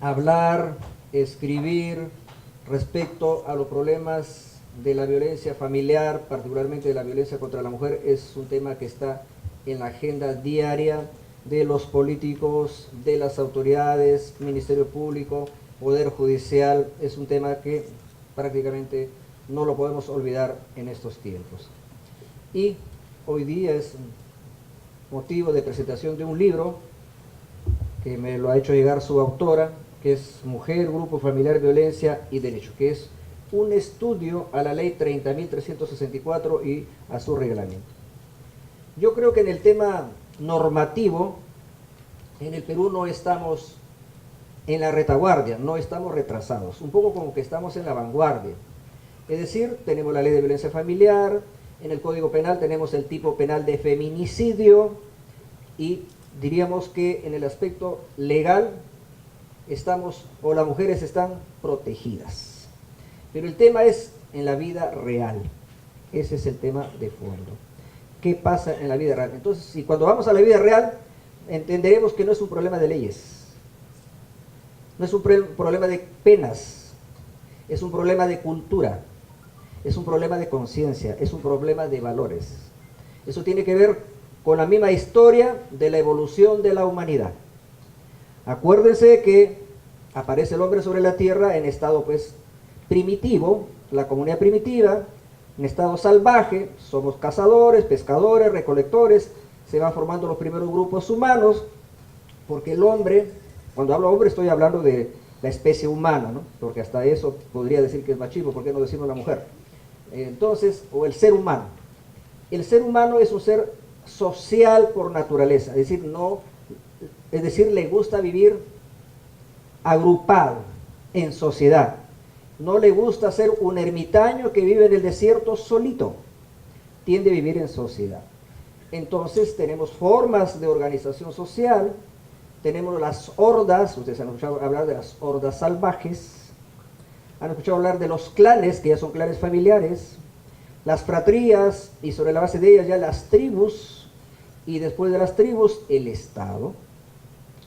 hablar, escribir respecto a los problemas de la violencia familiar, particularmente de la violencia contra la mujer, es un tema que está en la agenda diaria de los políticos, de las autoridades, Ministerio Público, Poder Judicial. Es un tema que prácticamente no lo podemos olvidar en estos tiempos. Y hoy día es motivo de presentación de un libro que me lo ha hecho llegar su autora, que es Mujer, Grupo Familiar, Violencia y Derecho, que es un estudio a la ley 30.364 y a su reglamento. Yo creo que en el tema normativo, en el Perú no estamos en la retaguardia, no estamos retrasados, un poco como que estamos en la vanguardia. Es decir, tenemos la ley de violencia familiar, en el Código Penal tenemos el tipo penal de feminicidio y diríamos que en el aspecto legal estamos, o las mujeres están protegidas. Pero el tema es en la vida real. Ese es el tema de fondo. ¿Qué pasa en la vida real? Entonces, si cuando vamos a la vida real, entenderemos que no es un problema de leyes, no es un problema de penas, es un problema de cultura, es un problema de conciencia, es un problema de valores. Eso tiene que ver con la misma historia de la evolución de la humanidad. Acuérdense que aparece el hombre sobre la tierra en estado pues primitivo, la comunidad primitiva, en estado salvaje, somos cazadores, pescadores, recolectores, se van formando los primeros grupos humanos, porque el hombre, cuando hablo hombre estoy hablando de la especie humana, ¿no? Porque hasta eso podría decir que es machismo, ¿por qué no decirlo la mujer? Entonces, o el ser humano. El ser humano es un ser social por naturaleza, es decir, le gusta vivir agrupado, en sociedad. No le gusta ser un ermitaño que vive en el desierto solito, tiende a vivir en sociedad. Entonces tenemos formas de organización social, tenemos las hordas, ustedes han escuchado hablar de las hordas salvajes, han escuchado hablar de los clanes, que ya son clanes familiares, las fratrías, y sobre la base de ellas ya las tribus, y después de las tribus el Estado,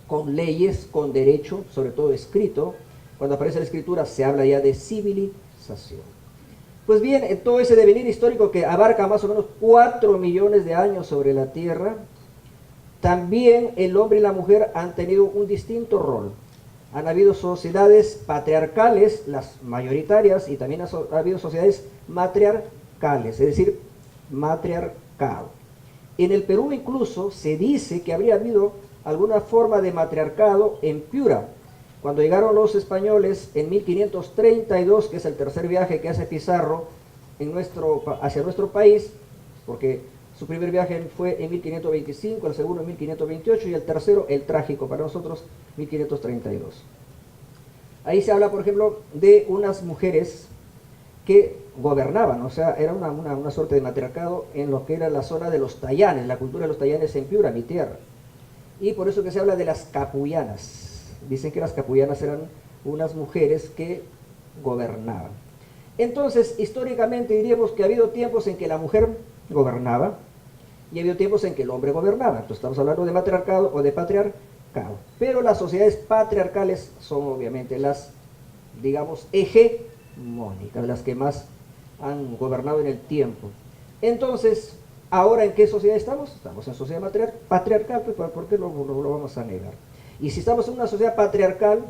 con leyes, con derecho, sobre todo escrito. Cuando aparece la escritura se habla ya de civilización. Pues bien, en todo ese devenir histórico que abarca más o menos 4 millones de años sobre la Tierra, también el hombre y la mujer han tenido un distinto rol. Han habido sociedades patriarcales, las mayoritarias, y también ha habido sociedades matriarcales, es decir, matriarcado. En el Perú incluso se dice que habría habido alguna forma de matriarcado en Piura. Cuando llegaron los españoles en 1532, que es el tercer viaje que hace Pizarro hacia nuestro país, porque su primer viaje fue en 1525, el segundo en 1528 y el tercero, el trágico para nosotros, 1532. Ahí se habla, por ejemplo, de unas mujeres que gobernaban, o sea, era una suerte de matriarcado en lo que era la zona de los Tayanes, la cultura de los Tayanes en Piura, mi tierra. Y por eso que se habla de las capullanas. Dicen que las capullanas eran unas mujeres que gobernaban. Entonces, históricamente diríamos que ha habido tiempos en que la mujer gobernaba y ha habido tiempos en que el hombre gobernaba. Entonces estamos hablando de matriarcado o de patriarcado. Pero las sociedades patriarcales son obviamente las, digamos, hegemónicas, las que más han gobernado en el tiempo. Entonces, ¿ahora en qué sociedad estamos? Estamos en sociedad patriarcal, pues ¿por qué lo vamos a negar? Y si estamos en una sociedad patriarcal,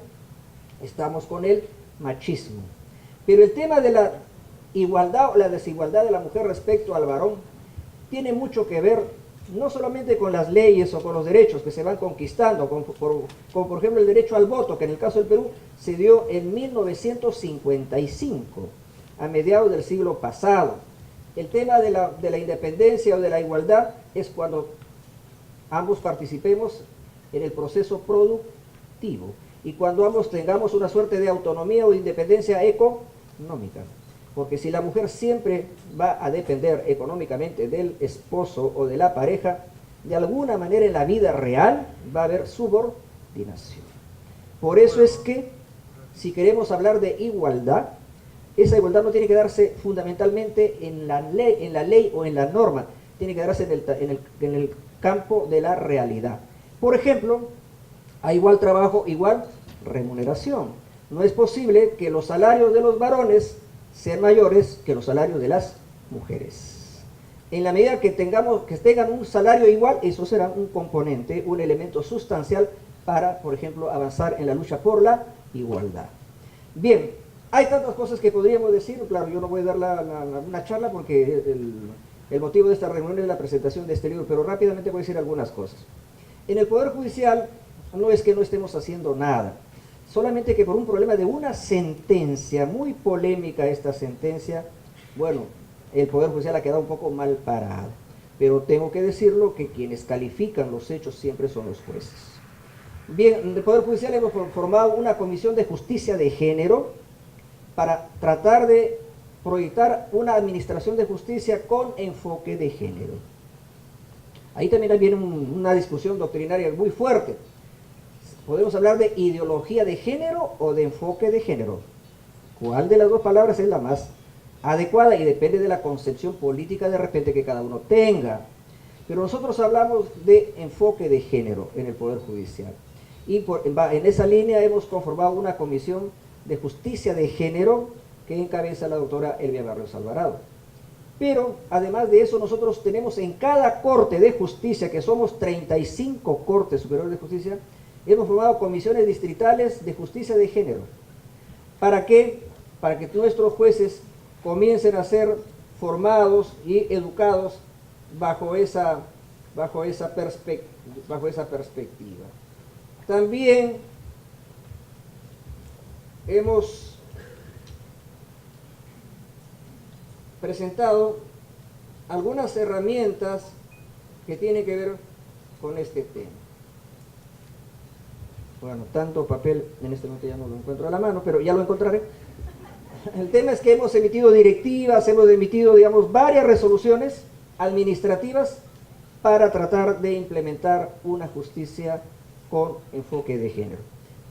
estamos con el machismo. Pero el tema de la igualdad o la desigualdad de la mujer respecto al varón tiene mucho que ver no solamente con las leyes o con los derechos que se van conquistando, como por ejemplo el derecho al voto, que en el caso del Perú se dio en 1955, a mediados del siglo pasado. El tema de la independencia o de la igualdad es cuando ambos participemos en el proceso productivo y cuando ambos tengamos una suerte de autonomía o de independencia económica. Porque si la mujer siempre va a depender económicamente del esposo o de la pareja, de alguna manera en la vida real va a haber subordinación. Por eso es que si queremos hablar de igualdad, esa igualdad no tiene que darse fundamentalmente en la ley o en la norma, tiene que darse en el campo de la realidad. Por ejemplo, a igual trabajo, igual remuneración. No es posible que los salarios de los varones sean mayores que los salarios de las mujeres. En la medida que tengan un salario igual, eso será un componente, un elemento sustancial para, por ejemplo, avanzar en la lucha por la igualdad. Bien, hay tantas cosas que podríamos decir. Claro, yo no voy a dar una charla porque el motivo de esta reunión es la presentación de este libro, pero rápidamente voy a decir algunas cosas. En el Poder Judicial no es que no estemos haciendo nada, solamente que por un problema de una sentencia, muy polémica esta sentencia, bueno, el Poder Judicial ha quedado un poco mal parado. Pero tengo que decirlo que quienes califican los hechos siempre son los jueces. Bien, en el Poder Judicial hemos formado una comisión de justicia de género para tratar de proyectar una administración de justicia con enfoque de género. Ahí también viene una discusión doctrinaria muy fuerte. ¿Podemos hablar de ideología de género o de enfoque de género? ¿Cuál de las dos palabras es la más adecuada? Y depende de la concepción política de repente que cada uno tenga. Pero nosotros hablamos de enfoque de género en el Poder Judicial. Y en esa línea hemos conformado una comisión de justicia de género que encabeza la doctora Elvia Barrios Alvarado. Pero además de eso, nosotros tenemos en cada corte de justicia, que somos 35 cortes superiores de justicia, hemos formado comisiones distritales de justicia de género. ¿Para qué? Para que nuestros jueces comiencen a ser formados y educados bajo esa perspectiva. También hemos presentado algunas herramientas que tienen que ver con este tema. Bueno, tanto papel en este momento ya no lo encuentro a la mano, pero ya lo encontraré. El tema es que hemos emitido directivas, hemos emitido, digamos, varias resoluciones administrativas para tratar de implementar una justicia con enfoque de género.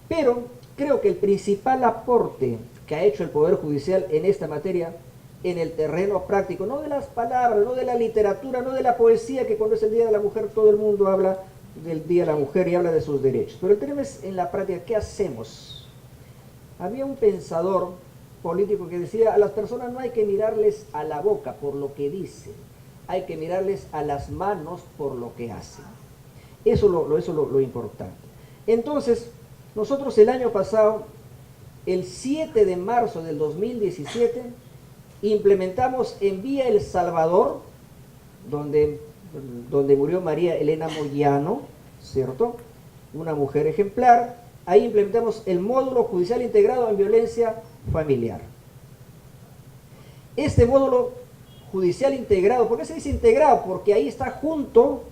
Pero creo que el principal aporte que ha hecho el Poder Judicial en esta materia, en el terreno práctico, no de las palabras, no de la literatura, no de la poesía, que cuando es el Día de la Mujer todo el mundo habla del Día de la Mujer y habla de sus derechos, pero el tema es en la práctica, ¿qué hacemos? Había un pensador político que decía: a las personas no hay que mirarles a la boca por lo que dicen, hay que mirarles a las manos por lo que hacen. Eso es lo importante. Entonces, nosotros el año pasado, el 7 de marzo del 2017, implementamos en Villa El Salvador, donde murió María Elena Moyano, ¿cierto? Una mujer ejemplar. Ahí implementamos el módulo judicial integrado en violencia familiar. Este módulo judicial integrado, ¿por qué se dice integrado? Porque ahí está junto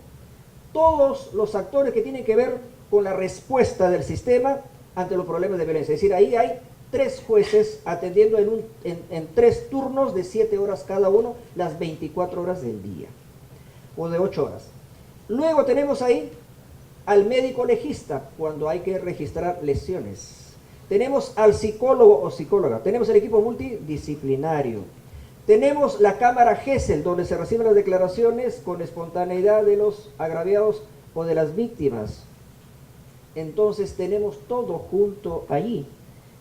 todos los actores que tienen que ver con la respuesta del sistema ante los problemas de violencia. Es decir, ahí hay 3 jueces atendiendo en 3 turnos de 7 horas cada uno, las 24 horas del día, o de 8 horas. Luego tenemos ahí al médico legista, cuando hay que registrar lesiones. Tenemos al psicólogo o psicóloga, tenemos el equipo multidisciplinario. Tenemos la cámara GESEL, donde se reciben las declaraciones con espontaneidad de los agraviados o de las víctimas. Entonces tenemos todo junto allí.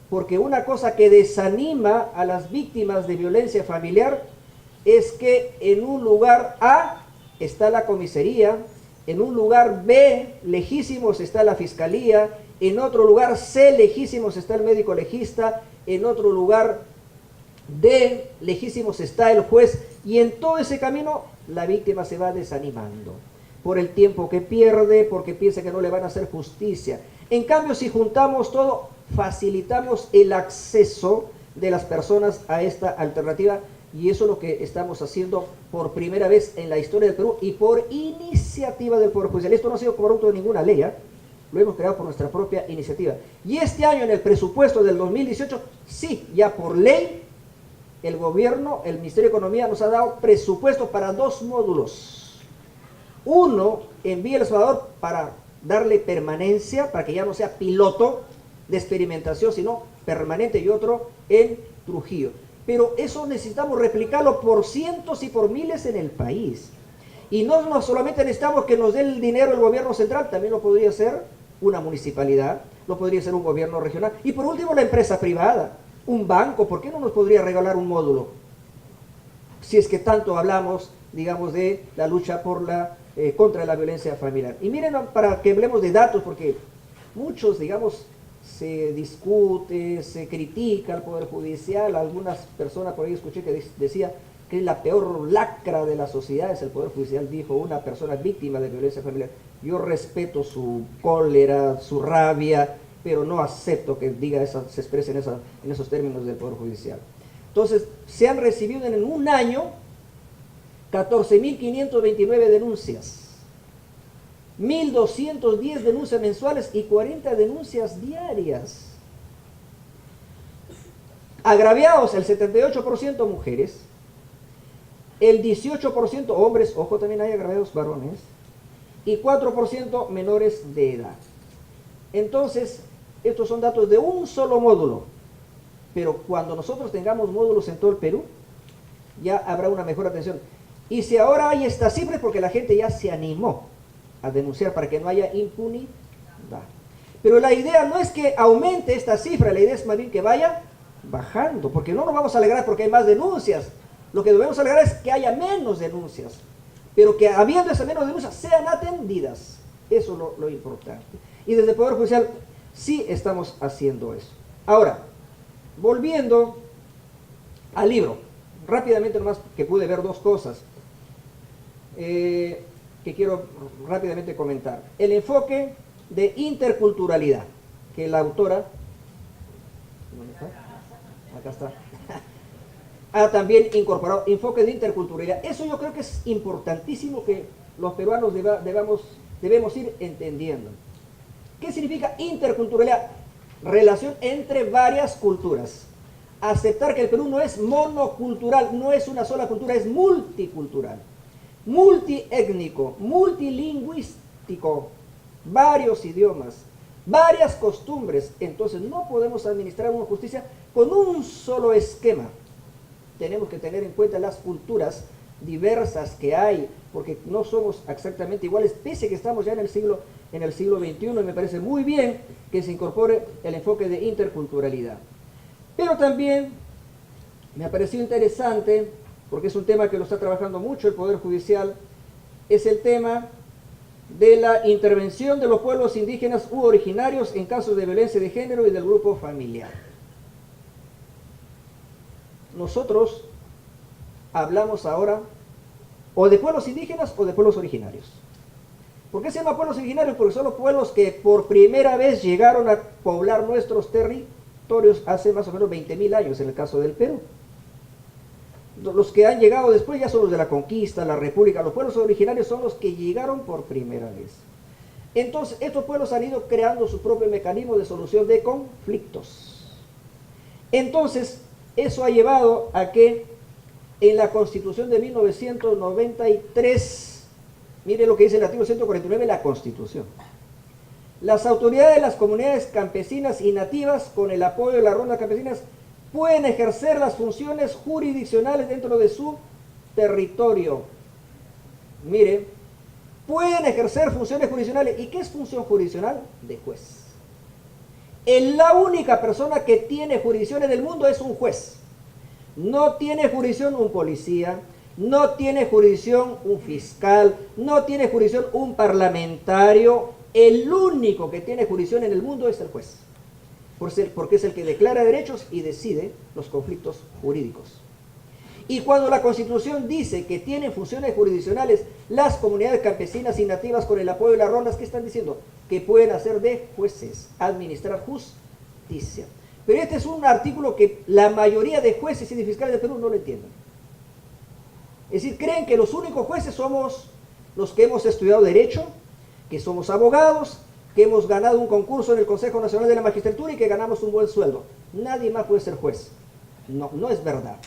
Porque una cosa que desanima a las víctimas de violencia familiar es que en un lugar A está la comisaría, en un lugar B, lejísimos, está la fiscalía, en otro lugar C, lejísimos, está el médico legista, en otro lugar D, lejísimos, está el juez, y en todo ese camino la víctima se va desanimando por el tiempo que pierde, porque piensa que no le van a hacer justicia. En cambio, si juntamos todo, facilitamos el acceso de las personas a esta alternativa, y eso es lo que estamos haciendo por primera vez en la historia del Perú y por iniciativa del Poder Judicial. Esto no ha sido producto de ninguna ley, lo hemos creado por nuestra propia iniciativa. Y este año, en el presupuesto del 2018, sí, ya por ley, el gobierno, el Ministerio de Economía nos ha dado presupuesto para 2 módulos. Uno en Villa El Salvador para darle permanencia, para que ya no sea piloto de experimentación, sino permanente, y otro en Trujillo. Pero eso necesitamos replicarlo por cientos y por miles en el país. Y no solamente necesitamos que nos dé el dinero el gobierno central, también lo podría hacer una municipalidad, lo podría hacer un gobierno regional. Y por último, la empresa privada, un banco, ¿por qué no nos podría regalar un módulo? Si es que tanto hablamos, digamos, de la lucha por contra la violencia familiar. Y miren, para que hablemos de datos, porque muchos, digamos, se discute, se critica al Poder Judicial. Algunas personas por ahí escuché que decía que la peor lacra de la sociedad es el Poder Judicial, dijo una persona víctima de violencia familiar. Yo respeto su cólera, su rabia, pero no acepto que diga eso, se exprese en esos términos del Poder Judicial. Entonces, se han recibido en un año 14.529 denuncias, 1.210 denuncias mensuales y 40 denuncias diarias. Agraviados, el 78% mujeres, el 18% hombres, ojo, también hay agraviados varones, y 4% menores de edad. Entonces, estos son datos de un solo módulo, pero cuando nosotros tengamos módulos en todo el Perú, ya habrá una mejor atención. Y si ahora hay estas cifras, porque la gente ya se animó a denunciar para que no haya impunidad. Pero la idea no es que aumente esta cifra, la idea es más bien que vaya bajando, porque no nos vamos a alegrar porque hay más denuncias. Lo que debemos alegrar es que haya menos denuncias, pero que habiendo esas menos denuncias sean atendidas. Eso es lo importante. Y desde el Poder Judicial sí estamos haciendo eso. Ahora, volviendo al libro, rápidamente nomás que pude ver dos cosas que quiero rápidamente comentar. El enfoque de interculturalidad, que la autora, ¿dónde está? Acá está, ha también incorporado enfoque de interculturalidad. Eso yo creo que es importantísimo que los peruanos debemos ir entendiendo. ¿Qué significa interculturalidad? Relación entre varias culturas. Aceptar que el Perú no es monocultural, no es una sola cultura, es multicultural, multiétnico, multilingüístico, varios idiomas, varias costumbres. Entonces no podemos administrar una justicia con un solo esquema. Tenemos que tener en cuenta las culturas diversas que hay, porque no somos exactamente iguales, pese a que estamos ya en el siglo XXI, y me parece muy bien que se incorpore el enfoque de interculturalidad. Pero también me ha parecido interesante, porque es un tema que lo está trabajando mucho el Poder Judicial, es el tema de la intervención de los pueblos indígenas u originarios en casos de violencia de género y del grupo familiar. Nosotros hablamos ahora o de pueblos indígenas o de pueblos originarios. ¿Por qué se llama pueblos originarios? Porque son los pueblos que por primera vez llegaron a poblar nuestros territorios hace más o menos 20.000 años en el caso del Perú. Los que han llegado después ya son los de la conquista, la república. Los pueblos originarios son los que llegaron por primera vez. Entonces, estos pueblos han ido creando su propio mecanismo de solución de conflictos. Entonces, eso ha llevado a que en la Constitución de 1993, mire lo que dice el artículo 149 de la Constitución. Las autoridades de las comunidades campesinas y nativas, con el apoyo de las rondas campesinas, pueden ejercer las funciones jurisdiccionales dentro de su territorio. Mire, pueden ejercer funciones jurisdiccionales. ¿Y qué es función jurisdiccional? De juez. La única persona que tiene jurisdicción en el mundo es un juez. No tiene jurisdicción un policía, no tiene jurisdicción un fiscal, no tiene jurisdicción un parlamentario. El único que tiene jurisdicción en el mundo es el juez, porque es el que declara derechos y decide los conflictos jurídicos. Y cuando la Constitución dice que tienen funciones jurisdiccionales las comunidades campesinas y nativas con el apoyo de las rondas, ¿qué están diciendo? Que pueden hacer de jueces, administrar justicia. Pero este es un artículo que la mayoría de jueces y de fiscales de Perú no lo entienden. Es decir, creen que los únicos jueces somos los que hemos estudiado Derecho, que somos abogados, que hemos ganado un concurso en el Consejo Nacional de la Magistratura y que ganamos un buen sueldo. Nadie más puede ser juez. No, no es verdad.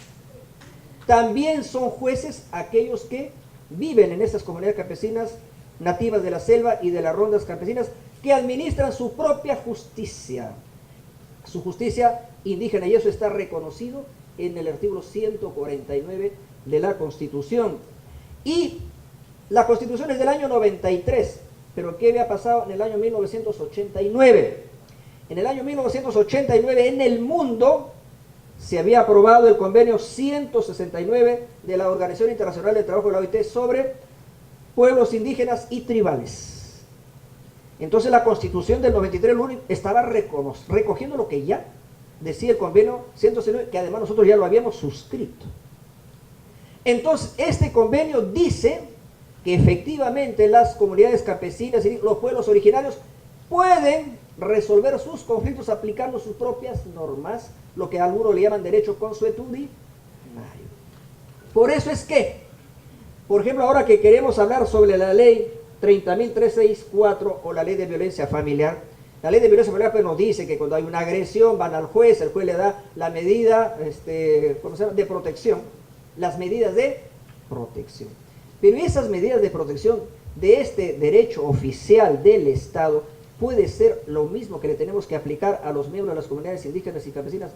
También son jueces aquellos que viven en estas comunidades campesinas nativas de la selva y de las rondas campesinas, que administran su propia justicia, su justicia indígena, y eso está reconocido en el artículo 149 de la Constitución. Y la Constitución es del año 93, pero ¿qué había pasado en el año 1989? En el año 1989 en el mundo se había aprobado el convenio 169 de la Organización Internacional del Trabajo de la OIT sobre pueblos indígenas y tribales. Entonces la Constitución del 93 estaba recogiendo lo que ya decía el convenio 169, que además nosotros ya lo habíamos suscrito. Entonces este convenio dice que efectivamente las comunidades campesinas y los pueblos originarios pueden resolver sus conflictos aplicando sus propias normas, lo que algunos le llaman derecho consuetudinario. Por eso es que, por ejemplo, ahora que queremos hablar sobre la ley 30.364 o la ley de violencia familiar, la ley de violencia familiar pues nos dice que cuando hay una agresión van al juez, el juez le da la medida ¿cómo se llama?, de protección, las medidas de protección. Pero esas medidas de protección de este derecho oficial del Estado puede ser lo mismo que le tenemos que aplicar a los miembros de las comunidades indígenas y campesinas.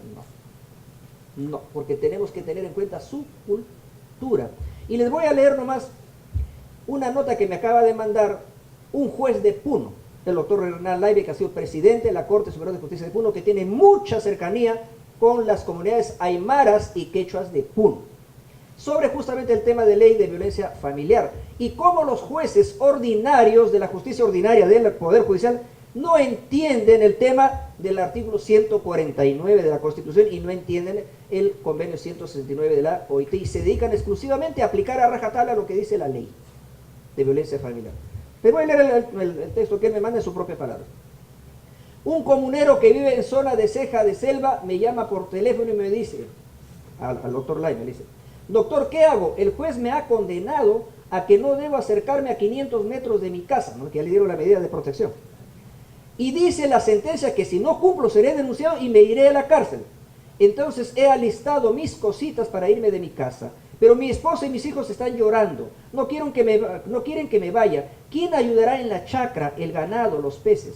No, porque tenemos que tener en cuenta su cultura. Y les voy a leer nomás una nota que me acaba de mandar un juez de Puno, el doctor Hernán Laibe, que ha sido presidente de la Corte Superior de Justicia de Puno, que tiene mucha cercanía con las comunidades aymaras y quechuas de Puno, sobre justamente el tema de ley de violencia familiar y cómo los jueces ordinarios de la justicia ordinaria del Poder Judicial no entienden el tema del artículo 149 de la Constitución y no entienden el convenio 169 de la OIT y se dedican exclusivamente a aplicar a rajatabla lo que dice la ley de violencia familiar. Pero voy a leer el texto que él me manda en su propia palabra. Un comunero que vive en zona de ceja de selva me llama por teléfono y me dice, al doctor Lai, me dice: doctor, ¿qué hago? El juez me ha condenado a que no debo acercarme a 500 metros de mi casa, ¿no?, que ya le dieron la medida de protección. Y dice la sentencia que si no cumplo seré denunciado y me iré a la cárcel. Entonces he alistado mis cositas para irme de mi casa. Pero mi esposa y mis hijos están llorando. No quieren que me vaya. ¿Quién ayudará en la chacra, el ganado, los peces?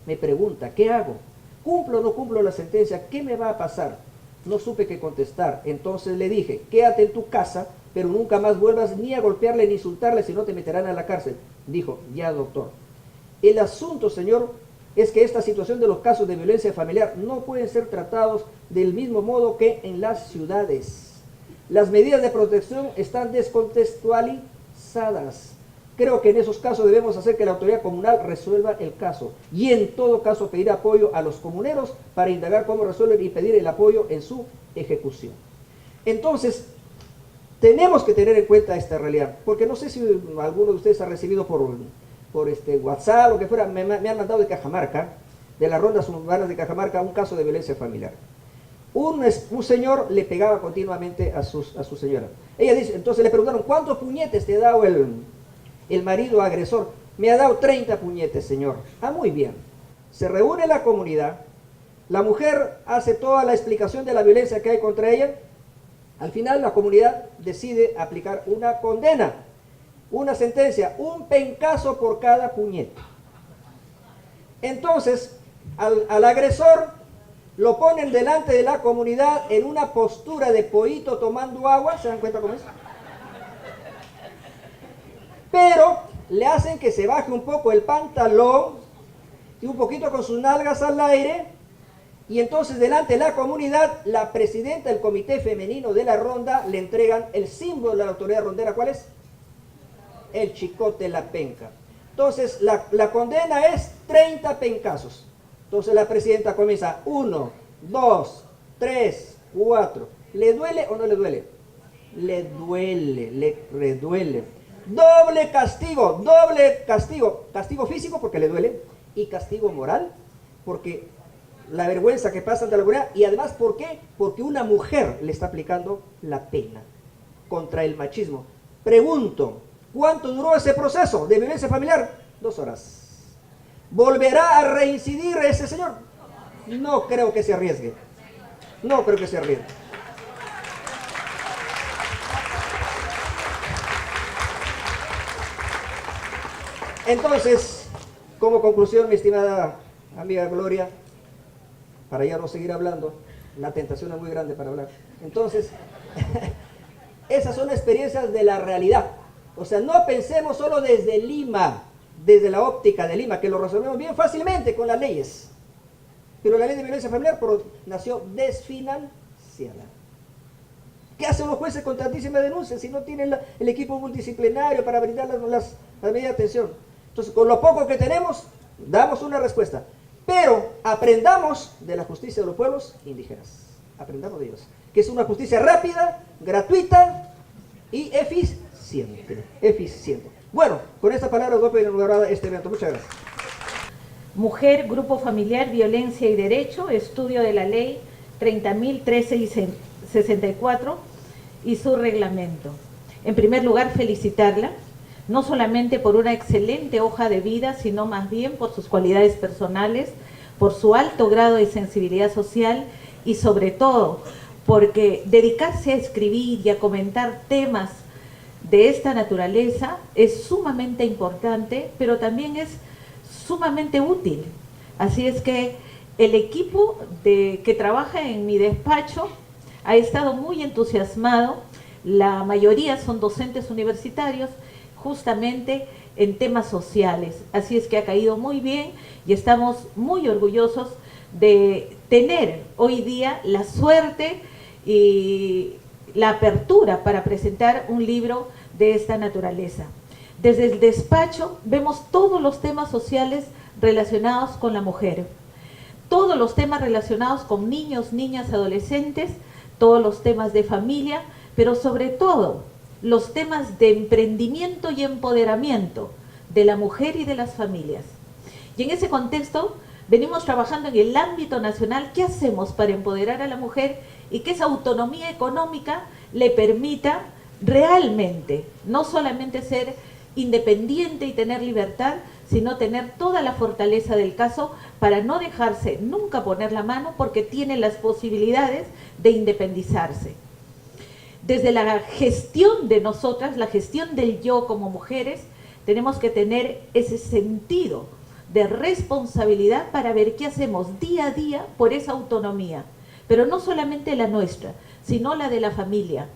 Me pregunta, ¿qué hago? ¿Cumplo o no cumplo la sentencia? ¿Qué me va a pasar? No supe qué contestar. Entonces le dije, quédate en tu casa, pero nunca más vuelvas ni a golpearle ni insultarle, si no te meterán a la cárcel. Dijo, ya doctor. El asunto, señor, es que esta situación de los casos de violencia familiar no pueden ser tratados del mismo modo que en las ciudades. Las medidas de protección están descontextualizadas. Creo que en esos casos debemos hacer que la autoridad comunal resuelva el caso y en todo caso pedir apoyo a los comuneros para indagar cómo resuelven y pedir el apoyo en su ejecución. Entonces, tenemos que tener en cuenta esta realidad, porque no sé si alguno de ustedes ha recibido por WhatsApp o lo que fuera, me han mandado de Cajamarca, de las rondas urbanas de Cajamarca, un caso de violencia familiar. Un señor le pegaba continuamente a su señora. Ella dice, entonces le preguntaron, ¿cuántos puñetes te ha dado el marido agresor? Me ha dado 30 puñetes, señor. Ah, muy bien. Se reúne la comunidad, la mujer hace toda la explicación de la violencia que hay contra ella. Al final la comunidad decide aplicar una condena, una sentencia, un pencazo por cada puñete. Entonces, al agresor lo ponen delante de la comunidad en una postura de pollito tomando agua. ¿Se dan cuenta cómo es? Pero le hacen que se baje un poco el pantalón y un poquito con sus nalgas al aire. Y entonces delante de la comunidad, la presidenta del comité femenino de la ronda le entregan el símbolo de la autoridad rondera. ¿Cuál es? El chicote, la penca. Entonces la condena es 30 pencazos. Entonces la presidenta comienza, 1, 2, 3, 4. ¿Le duele o no le duele? Le duele, le reduele. Doble castigo. Castigo físico porque le duele y castigo moral porque la vergüenza que pasa ante la comunidad. Y además, ¿por qué? Porque una mujer le está aplicando la pena contra el machismo. Pregunto, ¿cuánto duró ese proceso de violencia familiar? 2 horas. ¿Volverá a reincidir ese señor? No creo que se arriesgue. No creo que se arriesgue. Entonces, como conclusión, mi estimada amiga Gloria, para ya no seguir hablando, la tentación es muy grande para hablar. Entonces, esas son experiencias de la realidad. O sea, no pensemos solo desde Lima, desde la óptica de Lima, que lo resolvemos bien fácilmente con las leyes. pero la ley de violencia familiar nació desfinanciada. ¿Qué hacen los jueces con tantísimas denuncias si no tienen el equipo multidisciplinario para brindar las medidas de atención? Entonces, con lo poco que tenemos, damos una respuesta. Pero aprendamos de la justicia de los pueblos indígenas. Aprendamos de ellos. Que es una justicia rápida, gratuita y eficiente. Bueno, con estas palabras doy por inaugurado este evento. Muchas gracias. Mujer, Grupo Familiar, Violencia y Derecho, estudio de la ley 30.013 y su reglamento. En primer lugar, felicitarla, no solamente por una excelente hoja de vida, sino más bien por sus cualidades personales, por su alto grado de sensibilidad social y sobre todo porque dedicarse a escribir y a comentar temas de esta naturaleza es sumamente importante, pero también es sumamente útil. Así es que el equipo que trabaja en mi despacho ha estado muy entusiasmado. La mayoría son docentes universitarios, justamente en temas sociales. Así es que ha caído muy bien y estamos muy orgullosos de tener hoy día la suerte y la apertura para presentar un libro de esta naturaleza. Desde el despacho vemos todos los temas sociales relacionados con la mujer, todos los temas relacionados con niños, niñas, adolescentes, todos los temas de familia, pero sobre todo los temas de emprendimiento y empoderamiento de la mujer y de las familias. Y en ese contexto venimos trabajando en el ámbito nacional. ¿Qué hacemos para empoderar a la mujer y que esa autonomía económica le permita realmente no solamente ser independiente y tener libertad, sino tener toda la fortaleza del caso para no dejarse nunca poner la mano porque tiene las posibilidades de independizarse? Desde la gestión de nosotras, la gestión del yo como mujeres, tenemos que tener ese sentido de responsabilidad para ver qué hacemos día a día por esa autonomía, pero no solamente la nuestra, sino la de la familia.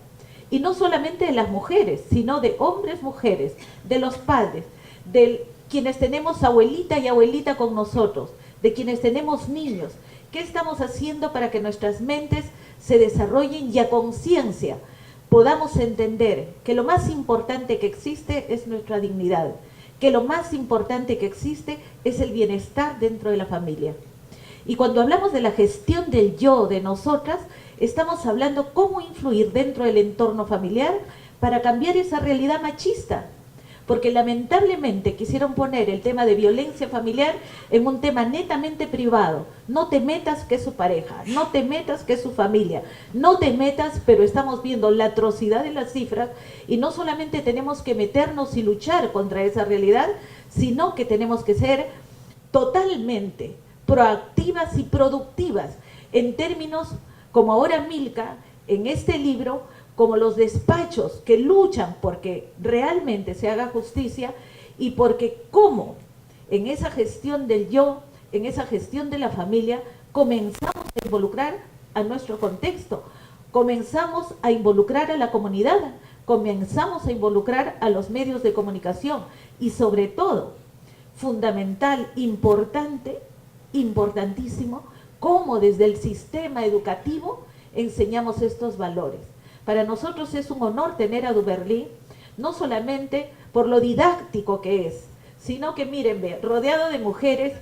Y no solamente de las mujeres, sino de hombres, mujeres, de los padres, de quienes tenemos abuelita y abuelita con nosotros, de quienes tenemos niños. ¿Qué estamos haciendo para que nuestras mentes se desarrollen y a conciencia podamos entender que lo más importante que existe es nuestra dignidad, que lo más importante que existe es el bienestar dentro de la familia? Y cuando hablamos de la gestión del yo de nosotras, estamos hablando cómo influir dentro del entorno familiar para cambiar esa realidad machista. Porque lamentablemente quisieron poner el tema de violencia familiar en un tema netamente privado. No te metas que es su pareja, no te metas que es su familia, no te metas, pero estamos viendo la atrocidad de las cifras y no solamente tenemos que meternos y luchar contra esa realidad, sino que tenemos que ser totalmente proactivas y productivas en términos como ahora Milka en este libro, como los despachos que luchan porque realmente se haga justicia y porque como en esa gestión del yo, en esa gestión de la familia, comenzamos a involucrar a nuestro contexto, comenzamos a involucrar a la comunidad, comenzamos a involucrar a los medios de comunicación y sobre todo, fundamental, importante, importantísimo, cómo desde el sistema educativo enseñamos estos valores. Para nosotros es un honor tener a Duberlí, no solamente por lo didáctico que es, sino que mírenme, rodeado de mujeres,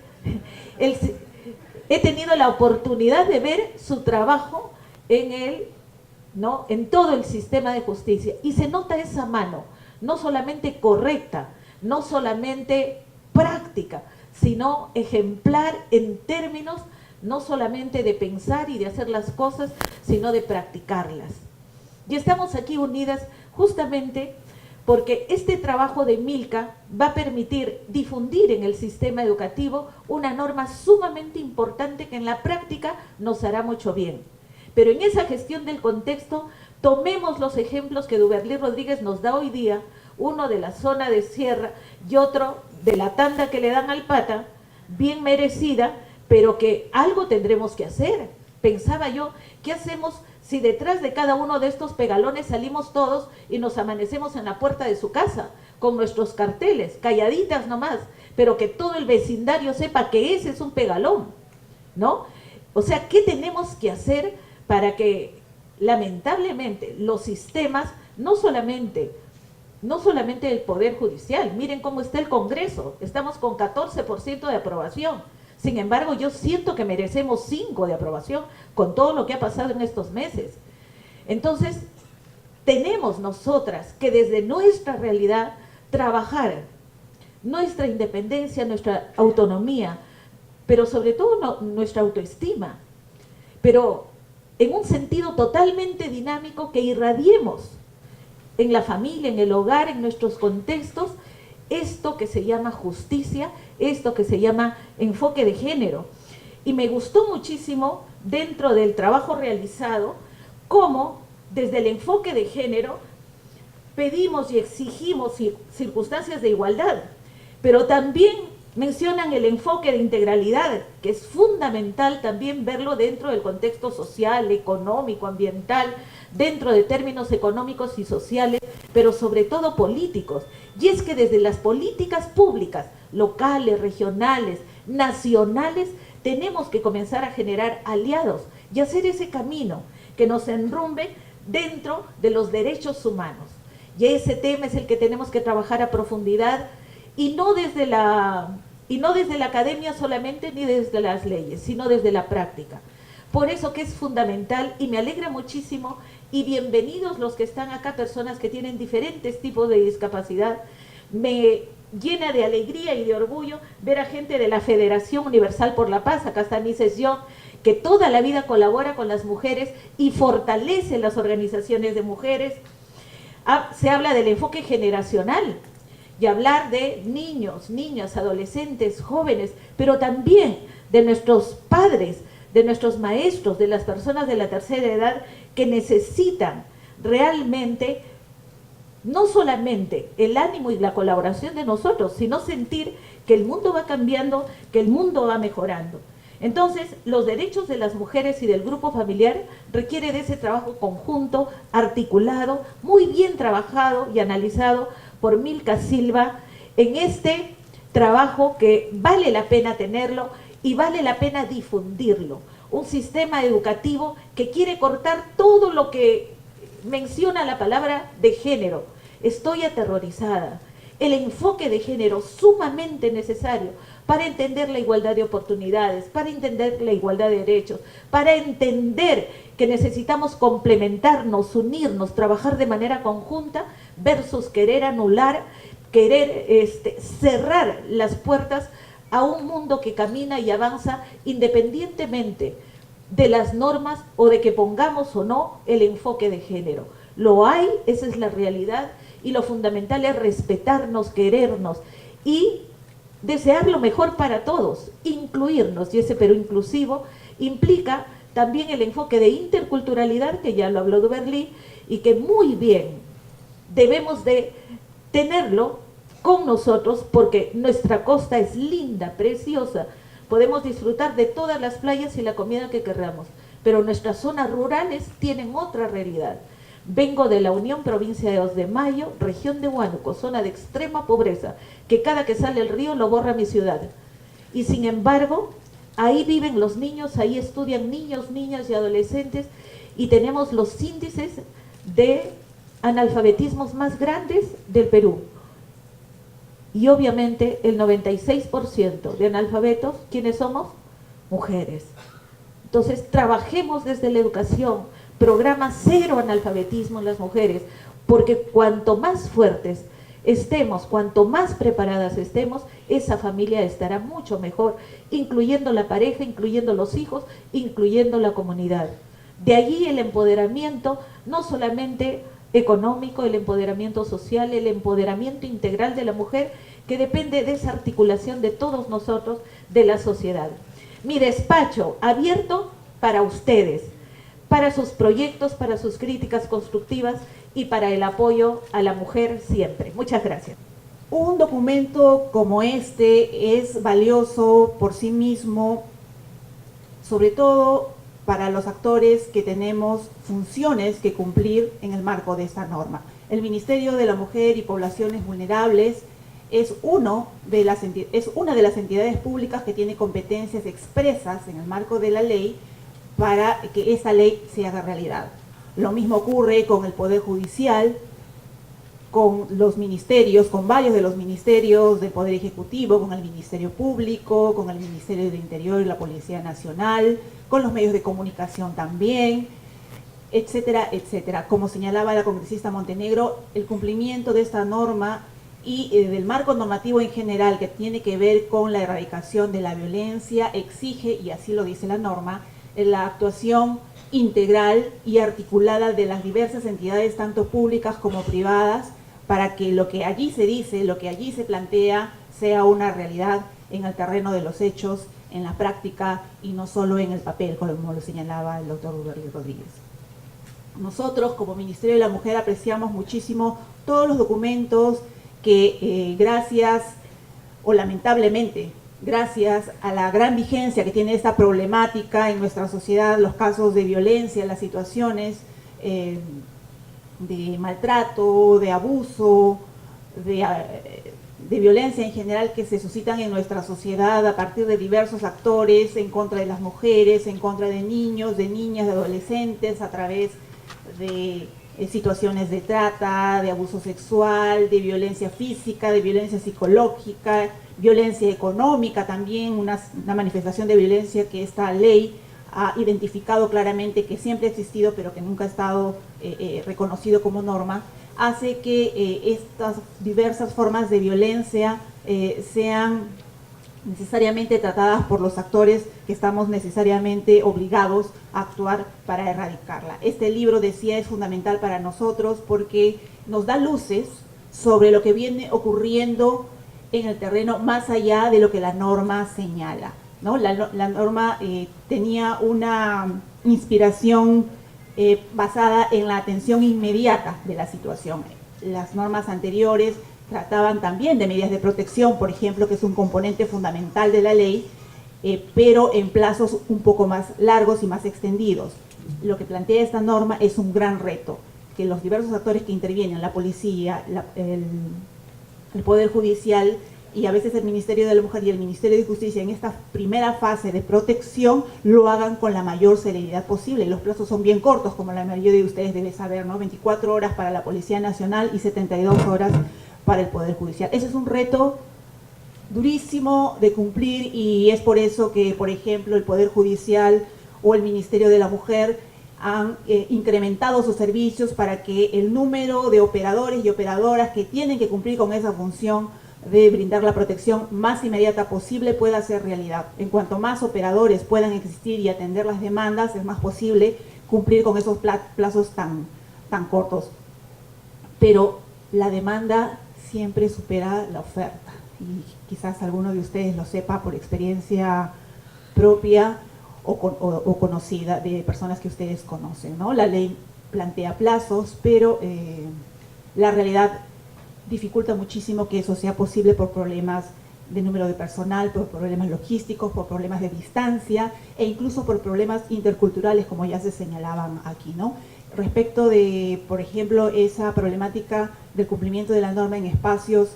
he tenido la oportunidad de ver su trabajo en todo el sistema de justicia y se nota esa mano, no solamente correcta, no solamente práctica, sino ejemplar en términos no solamente de pensar y de hacer las cosas, sino de practicarlas. Y estamos aquí unidas justamente porque este trabajo de Milka va a permitir difundir en el sistema educativo una norma sumamente importante que en la práctica nos hará mucho bien. Pero en esa gestión del contexto, tomemos los ejemplos que Duberlí Rodríguez nos da hoy día, uno de la zona de Sierra y otro de la tanda que le dan al pata, bien merecida, pero que algo tendremos que hacer. Pensaba yo, ¿qué hacemos si detrás de cada uno de estos pegalones salimos todos y nos amanecemos en la puerta de su casa con nuestros carteles, calladitas nomás, pero que todo el vecindario sepa que ese es un pegalón, ¿no? O sea, ¿qué tenemos que hacer para que lamentablemente los sistemas, no solamente el Poder Judicial, miren cómo está el Congreso, estamos con 14% de aprobación, sin embargo yo siento que merecemos 5 de aprobación con todo lo que ha pasado en estos meses. Entonces, tenemos nosotras que desde nuestra realidad trabajar nuestra independencia, nuestra autonomía, pero sobre todo nuestra autoestima, pero en un sentido totalmente dinámico que irradiemos en la familia, en el hogar, en nuestros contextos, esto que se llama justicia, esto que se llama enfoque de género. Y me gustó muchísimo dentro del trabajo realizado, cómo desde el enfoque de género pedimos y exigimos circunstancias de igualdad, pero también mencionan el enfoque de integralidad, que es fundamental también verlo dentro del contexto social, económico, ambiental, dentro de términos económicos y sociales, pero sobre todo políticos. Y es que desde las políticas públicas, locales, regionales, nacionales, tenemos que comenzar a generar aliados y hacer ese camino que nos enrumbe dentro de los derechos humanos. Y ese tema es el que tenemos que trabajar a profundidad y no desde la academia solamente ni desde las leyes, sino desde la práctica. Por eso que es fundamental y me alegra muchísimo y bienvenidos los que están acá, personas que tienen diferentes tipos de discapacidad. Me llena de alegría y de orgullo ver a gente de la Federación Universal por la Paz, acá está mi sesión, que toda la vida colabora con las mujeres y fortalece las organizaciones de mujeres. Se habla del enfoque generacional y hablar de niños, niñas, adolescentes, jóvenes, pero también de nuestros padres, de nuestros maestros, de las personas de la tercera edad que necesitan realmente no solamente el ánimo y la colaboración de nosotros, sino sentir que el mundo va cambiando, que el mundo va mejorando. Entonces, los derechos de las mujeres y del grupo familiar requiere de ese trabajo conjunto, articulado, muy bien trabajado y analizado por Milka Silva, en este trabajo que vale la pena tenerlo y vale la pena difundirlo. Un sistema educativo que quiere cortar todo lo que menciona la palabra de género. Estoy aterrorizada. El enfoque de género sumamente necesario para entender la igualdad de oportunidades, para entender la igualdad de derechos, para entender que necesitamos complementarnos, unirnos, trabajar de manera conjunta versus querer anular, querer cerrar las puertas a un mundo que camina y avanza independientemente de las normas o de que pongamos o no el enfoque de género. Lo hay, esa es la realidad, y lo fundamental es respetarnos, querernos y desear lo mejor para todos, incluirnos, y ese Perú inclusivo implica también el enfoque de interculturalidad, que ya lo habló Duberly, y que muy bien debemos de tenerlo con nosotros, porque nuestra costa es linda, preciosa, podemos disfrutar de todas las playas y la comida que queramos, pero nuestras zonas rurales tienen otra realidad. Vengo de la Unión Provincia de 2 de Mayo, región de Huánuco, zona de extrema pobreza, que cada que sale el río lo borra mi ciudad. Y sin embargo, ahí viven los niños, ahí estudian niños, niñas y adolescentes, y tenemos los índices de analfabetismos más grandes del Perú. Y obviamente el 96% de analfabetos, ¿quiénes somos? Mujeres. Entonces, trabajemos desde la educación, programa cero analfabetismo en las mujeres, porque cuanto más fuertes estemos, cuanto más preparadas estemos, esa familia estará mucho mejor, incluyendo la pareja, incluyendo los hijos, incluyendo la comunidad. De allí el empoderamiento, no solamente económico, el empoderamiento social, el empoderamiento integral de la mujer, que depende de esa articulación de todos nosotros, de la sociedad. Mi despacho abierto para ustedes, para sus proyectos, para sus críticas constructivas y para el apoyo a la mujer siempre. Muchas gracias. Un documento como este es valioso por sí mismo, sobre todo para los actores que tenemos funciones que cumplir en el marco de esta norma. El Ministerio de la Mujer y Poblaciones Vulnerables es una de las entidades públicas que tiene competencias expresas en el marco de la ley para que esta ley se haga realidad. Lo mismo ocurre con el Poder Judicial, con los ministerios, con varios de los ministerios del Poder Ejecutivo, con el Ministerio Público, con el Ministerio del Interior y la Policía Nacional, con los medios de comunicación también, etcétera, etcétera. Como señalaba la congresista Montenegro, el cumplimiento de esta norma y del marco normativo en general que tiene que ver con la erradicación de la violencia exige, y así lo dice la norma, la actuación integral y articulada de las diversas entidades, tanto públicas como privadas, para que lo que allí se dice, lo que allí se plantea, sea una realidad en el terreno de los hechos, en la práctica y no solo en el papel, como lo señalaba el doctor Rodríguez. Nosotros, como Ministerio de la Mujer, apreciamos muchísimo todos los documentos que gracias, o lamentablemente, gracias a la gran vigencia que tiene esta problemática en nuestra sociedad, los casos de violencia, las situaciones de maltrato, de abuso, de violencia en general que se suscitan en nuestra sociedad a partir de diversos actores en contra de las mujeres, en contra de niños, de niñas, de adolescentes, a través de situaciones de trata, de abuso sexual, de violencia física, de violencia psicológica, violencia económica también, una manifestación de violencia que esta ley ha identificado claramente, que siempre ha existido pero que nunca ha estado reconocido como norma, hace que estas diversas formas de violencia sean necesariamente tratadas por los actores que estamos necesariamente obligados a actuar para erradicarla. Este libro, decía, es fundamental para nosotros porque nos da luces sobre lo que viene ocurriendo en el terreno más allá de lo que la norma señala, ¿no? La norma tenía una inspiración basada en la atención inmediata de la situación. Las normas anteriores trataban también de medidas de protección, por ejemplo, que es un componente fundamental de la ley, pero en plazos un poco más largos y más extendidos. Lo que plantea esta norma es un gran reto, que los diversos actores que intervienen, la policía, el Poder Judicial y a veces el Ministerio de la Mujer y el Ministerio de Justicia, en esta primera fase de protección, lo hagan con la mayor celeridad posible. Y los plazos son bien cortos, como la mayoría de ustedes debe saber, ¿no? 24 horas para la Policía Nacional y 72 horas para el Poder Judicial. Ese es un reto durísimo de cumplir y es por eso que, por ejemplo, el Poder Judicial o el Ministerio de la Mujer han incrementado sus servicios para que el número de operadores y operadoras que tienen que cumplir con esa función de brindar la protección más inmediata posible pueda ser realidad. En cuanto más operadores puedan existir y atender las demandas, es más posible cumplir con esos plazos tan cortos. Pero la demanda siempre supera la oferta y quizás alguno de ustedes lo sepa por experiencia propia o conocida de personas que ustedes conocen, ¿no? La ley plantea plazos, pero la realidad dificulta muchísimo que eso sea posible por problemas de número de personal, por problemas logísticos, por problemas de distancia e incluso por problemas interculturales, como ya se señalaban aquí, ¿no? Respecto de, por ejemplo, esa problemática del cumplimiento de la norma en espacios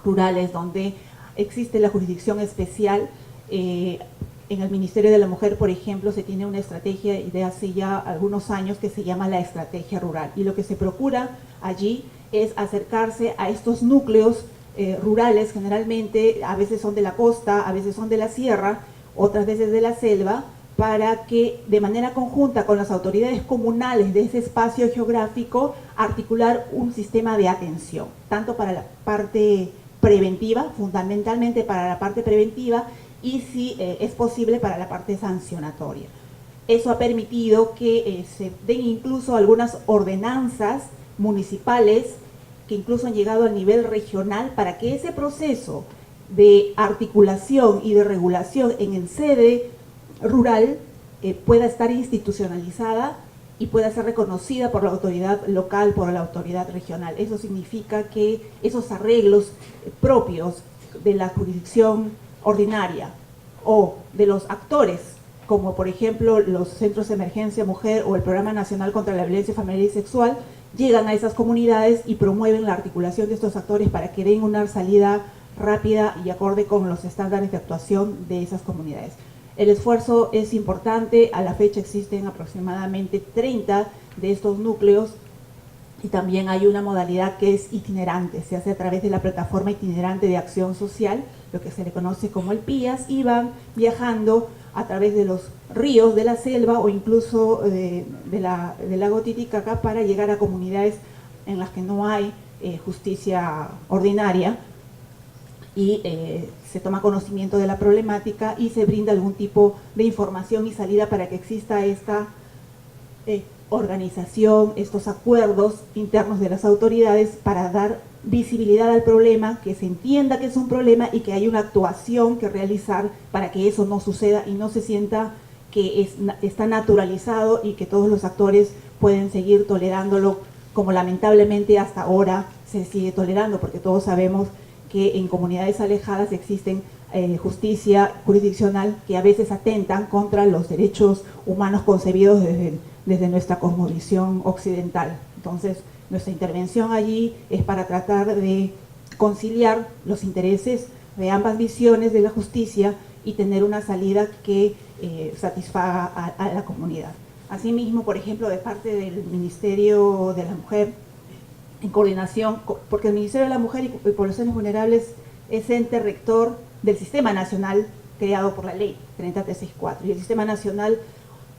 rurales donde existe la jurisdicción especial, en el Ministerio de la Mujer, por ejemplo, se tiene una estrategia de hace ya algunos años que se llama la estrategia rural, y lo que se procura allí es acercarse a estos núcleos rurales, generalmente a veces son de la costa, a veces son de la sierra, otras veces de la selva, para que de manera conjunta con las autoridades comunales de ese espacio geográfico articular un sistema de atención, tanto para la parte preventiva, fundamentalmente para la parte preventiva, y si es posible para la parte sancionatoria. Eso ha permitido que se den incluso algunas ordenanzas municipales que incluso han llegado al nivel regional para que ese proceso de articulación y de regulación en el sede rural pueda estar institucionalizada y pueda ser reconocida por la autoridad local, por la autoridad regional. Eso significa que esos arreglos propios de la jurisdicción ordinaria o de los actores, como por ejemplo los centros de emergencia mujer o el Programa Nacional contra la Violencia Familiar y Sexual, llegan a esas comunidades y promueven la articulación de estos actores para que den una salida rápida y acorde con los estándares de actuación de esas comunidades. El esfuerzo es importante, a la fecha existen aproximadamente 30 de estos núcleos y también hay una modalidad que es itinerante, se hace a través de la plataforma itinerante de acción social, lo que se le conoce como el PIAS, y van viajando a través de los ríos de la selva o incluso del lago Titicaca para llegar a comunidades en las que no hay justicia ordinaria y se toma conocimiento de la problemática y se brinda algún tipo de información y salida para que exista esta organización, estos acuerdos internos de las autoridades para dar visibilidad al problema, que se entienda que es un problema y que hay una actuación que realizar para que eso no suceda y no se sienta que está naturalizado y que todos los actores pueden seguir tolerándolo como lamentablemente hasta ahora se sigue tolerando, porque todos sabemos que en comunidades alejadas existen justicia jurisdiccional que a veces atentan contra los derechos humanos concebidos desde nuestra cosmovisión occidental. Entonces, nuestra intervención allí es para tratar de conciliar los intereses de ambas visiones de la justicia y tener una salida que satisfaga a la comunidad. Asimismo, por ejemplo, de parte del Ministerio de la Mujer, en coordinación, porque el Ministerio de la Mujer y Poblaciones Vulnerables es ente rector del Sistema Nacional creado por la Ley 30364, y el Sistema Nacional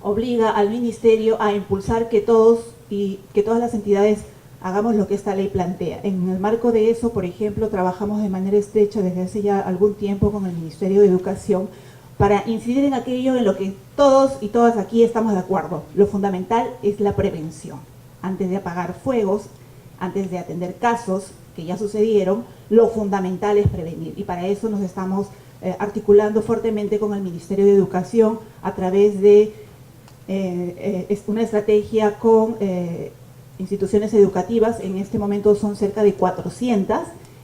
obliga al Ministerio a impulsar que todas las entidades hagamos lo que esta ley plantea. En el marco de eso, por ejemplo, trabajamos de manera estrecha desde hace ya algún tiempo con el Ministerio de Educación para incidir en aquello en lo que todos y todas aquí estamos de acuerdo. Lo fundamental es la prevención. Antes de apagar fuegos, antes de atender casos que ya sucedieron, lo fundamental es prevenir. Y para eso nos estamos articulando fuertemente con el Ministerio de Educación a través de una estrategia con instituciones educativas. En este momento son cerca de 400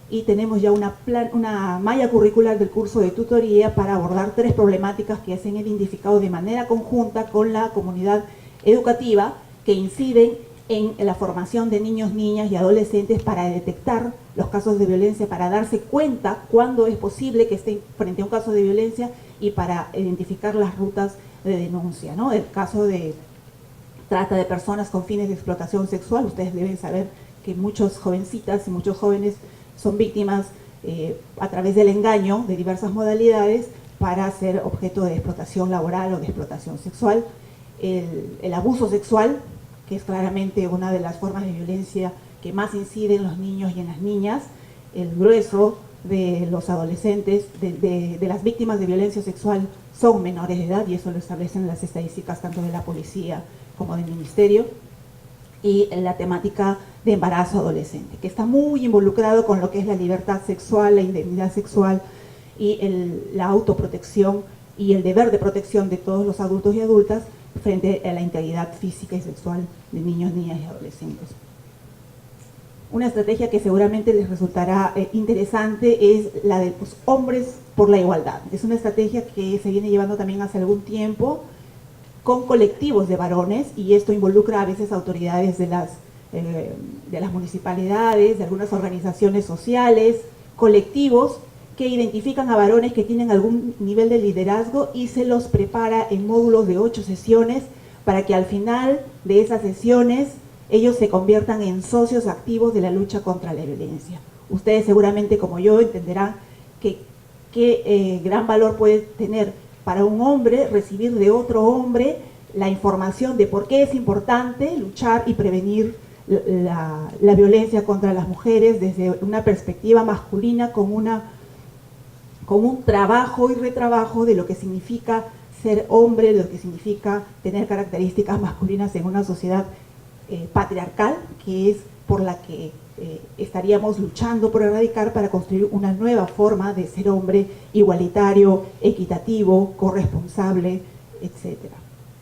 y tenemos ya una malla curricular del curso de tutoría para abordar 3 problemáticas que se han identificado de manera conjunta con la comunidad educativa, que inciden en la formación de niños, niñas y adolescentes para detectar los casos de violencia, para darse cuenta cuándo es posible que estén frente a un caso de violencia y para identificar las rutas de denuncia, ¿no? El caso de trata de personas con fines de explotación sexual, ustedes deben saber que muchas jovencitas y muchos jóvenes son víctimas a través del engaño de diversas modalidades para ser objeto de explotación laboral o de explotación sexual. El abuso sexual, que es claramente una de las formas de violencia que más incide en los niños y en las niñas. El grueso de los adolescentes, de las víctimas de violencia sexual, son menores de edad, y eso lo establecen las estadísticas tanto de la policía como del ministerio. Y la temática de embarazo adolescente, que está muy involucrado con lo que es la libertad sexual, la indemnidad sexual y la autoprotección y el deber de protección de todos los adultos y adultas frente a la integridad física y sexual de niños, niñas y adolescentes. Una estrategia que seguramente les resultará interesante es la de los hombres por la igualdad. Es una estrategia que se viene llevando también hace algún tiempo con colectivos de varones, y esto involucra a veces autoridades de las municipalidades, de algunas organizaciones sociales, colectivos que identifican a varones que tienen algún nivel de liderazgo y se los prepara en módulos de 8 sesiones para que al final de esas sesiones ellos se conviertan en socios activos de la lucha contra la violencia. Ustedes seguramente, como yo, entenderán que gran valor puede tener para un hombre recibir de otro hombre la información de por qué es importante luchar y prevenir la violencia contra las mujeres desde una perspectiva masculina, con un trabajo y retrabajo de lo que significa ser hombre, de lo que significa tener características masculinas en una sociedad patriarcal, que es por la que estaríamos luchando por erradicar para construir una nueva forma de ser hombre igualitario, equitativo, corresponsable, etc.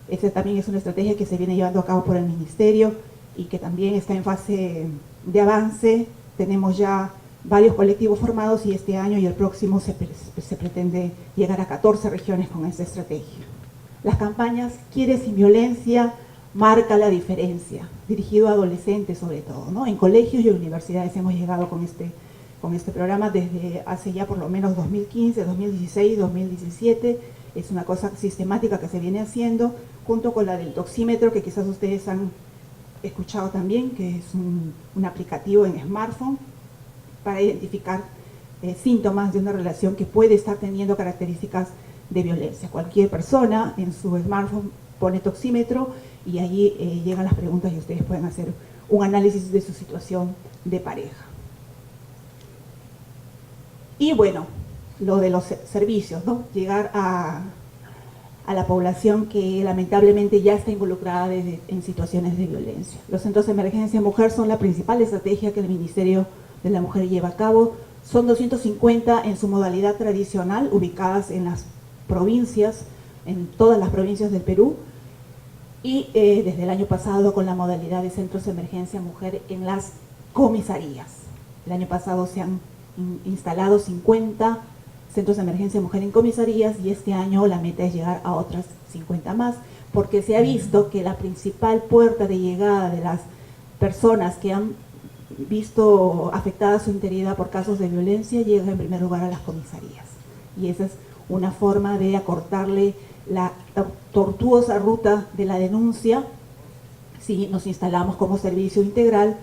Esta también es una estrategia que se viene llevando a cabo por el Ministerio y que también está en fase de avance. Tenemos ya varios colectivos formados y este año y el próximo se pretende llegar a 14 regiones con esta estrategia. Las campañas Quiere Sin Violencia marca la diferencia, dirigido a adolescentes sobre todo, ¿no? En colegios y universidades hemos llegado con este programa desde hace ya por lo menos 2015, 2016, 2017. Es una cosa sistemática que se viene haciendo, junto con la del toxímetro, que quizás ustedes han escuchado también, que es un aplicativo en smartphone para identificar síntomas de una relación que puede estar teniendo características de violencia. Cualquier persona en su smartphone pone toxímetro y allí llegan las preguntas y ustedes pueden hacer un análisis de su situación de pareja. Y bueno, lo de los servicios, ¿no? Llegar a la población que lamentablemente ya está involucrada en situaciones de violencia. Los centros de emergencia mujer son la principal estrategia que el Ministerio de la Mujer lleva a cabo. Son 250 en su modalidad tradicional, ubicadas en las provincias, en todas las provincias del Perú, y desde el año pasado con la modalidad de centros de emergencia mujer en las comisarías. El año pasado se han instalado 50 centros de emergencia mujer en comisarías y este año la meta es llegar a otras 50 más, porque se ha visto que la principal puerta de llegada de las personas que han visto afectada su integridad por casos de violencia llega en primer lugar a las comisarías. Y esa es una forma de acortarle la tortuosa ruta de la denuncia. Si nos instalamos como servicio integral,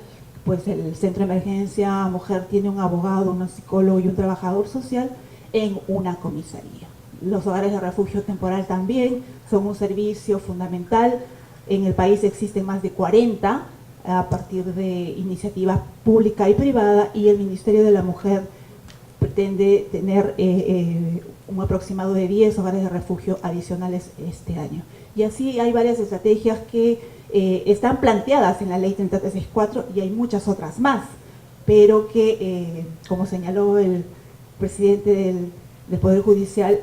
pues el centro de emergencia mujer tiene un abogado, un psicólogo y un trabajador social en una comisaría. Los hogares de refugio temporal también son un servicio fundamental. En el país existen más de 40 a partir de iniciativa pública y privada, y el Ministerio de la Mujer pretende tener un aproximado de 10 hogares de refugio adicionales este año. Y así hay varias estrategias que están planteadas en la Ley 3364 y hay muchas otras más, pero que, como señaló el presidente del Poder Judicial,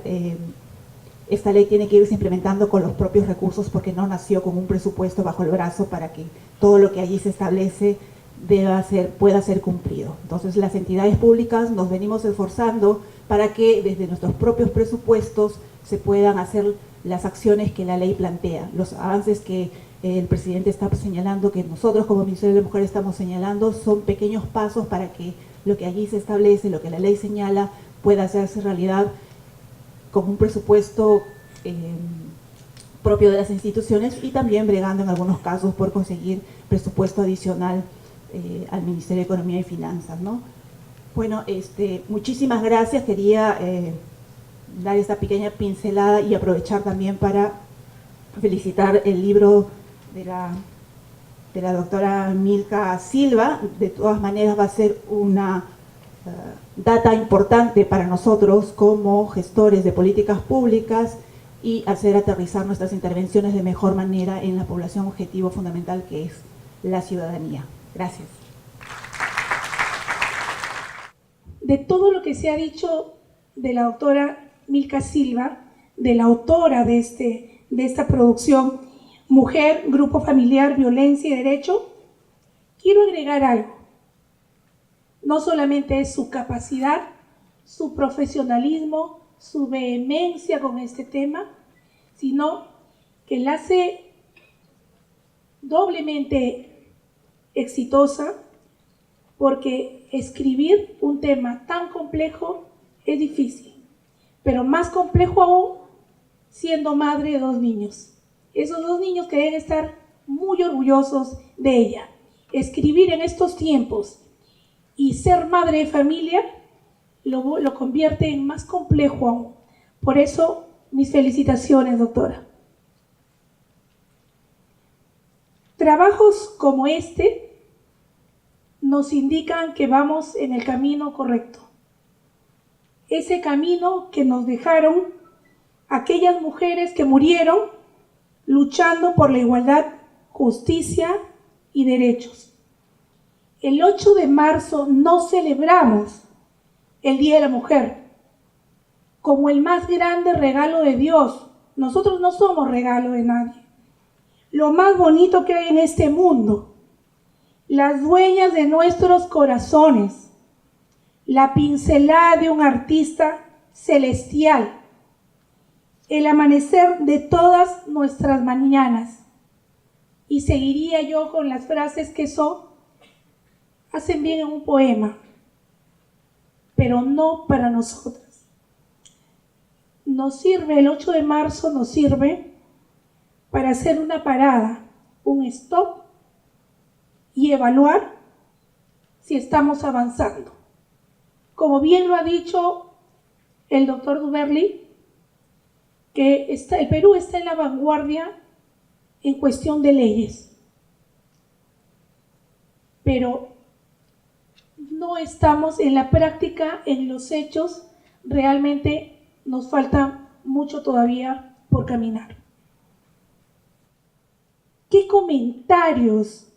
esta ley tiene que irse implementando con los propios recursos porque no nació con un presupuesto bajo el brazo para que todo lo que allí se establece pueda ser cumplido. Entonces las entidades públicas nos venimos esforzando para que desde nuestros propios presupuestos se puedan hacer las acciones que la ley plantea, los avances que el presidente está señalando, que nosotros como Ministerio de la Mujer estamos señalando, son pequeños pasos para que lo que allí se establece, lo que la ley señala, pueda hacerse realidad con un presupuesto propio de las instituciones y también bregando en algunos casos por conseguir presupuesto adicional al Ministerio de Economía y Finanzas, ¿no? Bueno, muchísimas gracias. Quería dar esta pequeña pincelada y aprovechar también para felicitar el libro de la doctora Milka Silva. De todas maneras va a ser una data importante para nosotros como gestores de políticas públicas y hacer aterrizar nuestras intervenciones de mejor manera en la población objetivo fundamental que es la ciudadanía. Gracias. De todo lo que se ha dicho de la doctora Milka Silva, de la autora de esta producción, Mujer, Grupo Familiar, Violencia y Derecho, quiero agregar algo. No solamente es su capacidad, su profesionalismo, su vehemencia con este tema, sino que la hace doblemente exitosa, porque escribir un tema tan complejo es difícil, pero más complejo aún siendo madre de 2 niños. Esos 2 niños que deben estar muy orgullosos de ella. Escribir en estos tiempos y ser madre de familia lo convierte en más complejo aún. Por eso, mis felicitaciones, doctora. Trabajos como este nos indican que vamos en el camino correcto. Ese camino que nos dejaron aquellas mujeres que murieron luchando por la igualdad, justicia y derechos. El 8 de marzo no celebramos el Día de la Mujer como el más grande regalo de Dios. Nosotros no somos regalo de nadie. Lo más bonito que hay en este mundo, las dueñas de nuestros corazones, la pincelada de un artista celestial, el amanecer de todas nuestras mañanas, y seguiría yo con las frases que eso hacen bien en un poema, pero no para nosotras. Nos sirve, el 8 de marzo nos sirve para hacer una parada, un stop y evaluar si estamos avanzando. Como bien lo ha dicho el doctor Duberly, que el Perú está en la vanguardia en cuestión de leyes, pero no estamos en la práctica, en los hechos, realmente nos falta mucho todavía por caminar. ¿Qué comentarios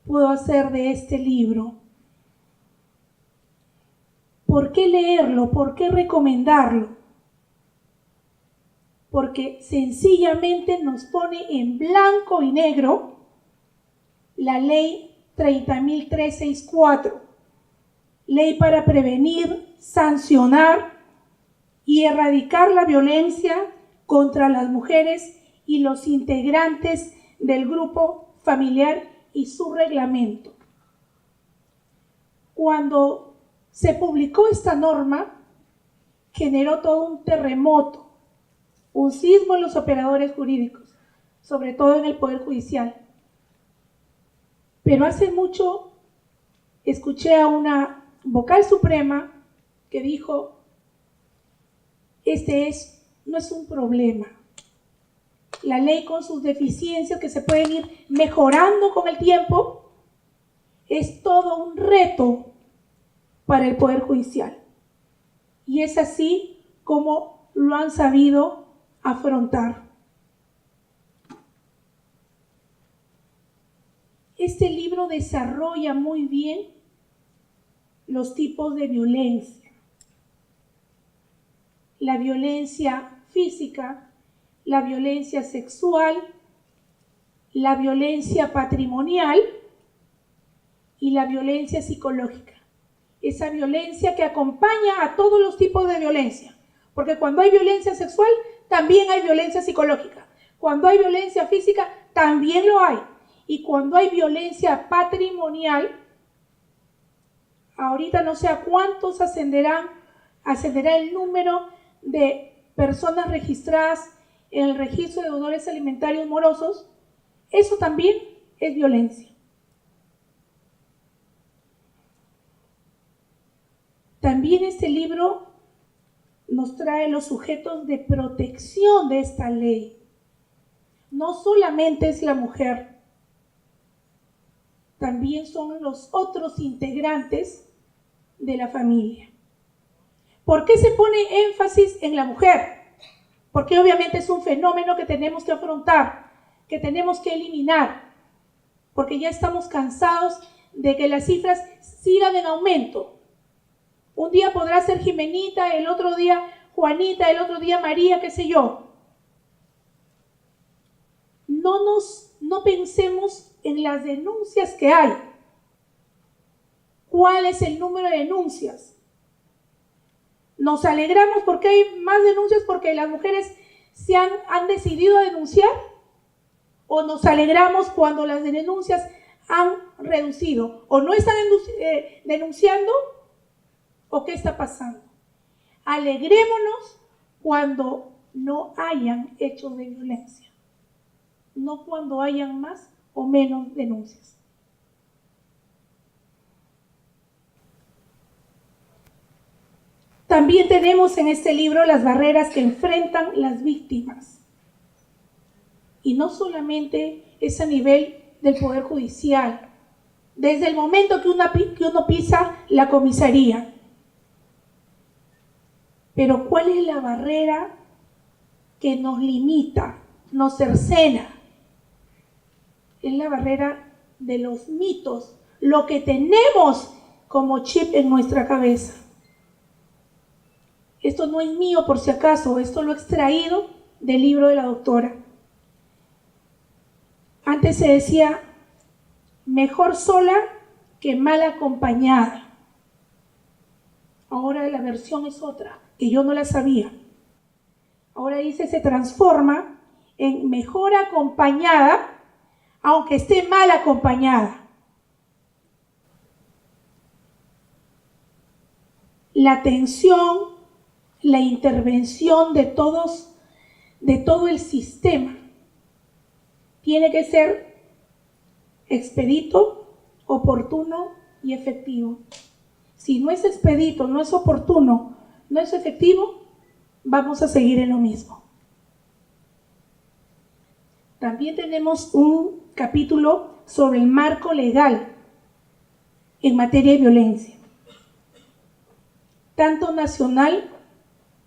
puedo hacer de este libro? ¿Por qué leerlo? ¿Por qué recomendarlo? Porque sencillamente nos pone en blanco y negro la ley 30.364, ley para prevenir, sancionar y erradicar la violencia contra las mujeres y los integrantes del grupo familiar y su reglamento. Cuando se publicó esta norma, generó todo un terremoto, un sismo en los operadores jurídicos, sobre todo en el Poder Judicial. Pero hace mucho escuché a una vocal suprema que dijo, no es un problema. La ley con sus deficiencias que se pueden ir mejorando con el tiempo, es todo un reto para el Poder Judicial. Y es así como lo han sabido afrontar. Este libro desarrolla muy bien los tipos de violencia. La violencia física, la violencia sexual, la violencia patrimonial y la violencia psicológica. Esa violencia que acompaña a todos los tipos de violencia. Porque cuando hay violencia sexual, también hay violencia psicológica. Cuando hay violencia física, también lo hay. Y cuando hay violencia patrimonial, ahorita no sé a cuántos ascenderá el número de personas registradas en el registro de deudores alimentarios morosos, eso también es violencia. También este libro nos trae los sujetos de protección de esta ley. No solamente es la mujer, también son los otros integrantes de la familia. ¿Por qué se pone énfasis en la mujer? Porque obviamente es un fenómeno que tenemos que afrontar, que tenemos que eliminar, porque ya estamos cansados de que las cifras sigan en aumento. Un día podrá ser Jimenita, el otro día Juanita, el otro día María, qué sé yo. No pensemos en las denuncias que hay. ¿Cuál es el número de denuncias? Nos alegramos porque hay más denuncias porque las mujeres han decidido denunciar, o nos alegramos cuando las denuncias han reducido o no están denunciando, o qué está pasando. Alegrémonos cuando no hayan hechos de violencia, no cuando hayan más o menos denuncias. También tenemos en este libro las barreras que enfrentan las víctimas. Y no solamente es a nivel del Poder Judicial, desde el momento que uno pisa la comisaría. Pero ¿cuál es la barrera que nos limita, nos cercena? Es la barrera de los mitos, lo que tenemos como chip en nuestra cabeza. Esto no es mío por si acaso, esto lo he extraído del libro de la doctora. Antes se decía, mejor sola que mal acompañada. Ahora la versión es otra, que yo no la sabía. Ahora dice, se transforma en mejor acompañada aunque esté mal acompañada. La atención, la intervención de todo el sistema tiene que ser expedito, oportuno y efectivo. Si no es expedito, no es oportuno, no es efectivo, vamos a seguir en lo mismo. También tenemos un capítulo sobre el marco legal en materia de violencia, tanto nacional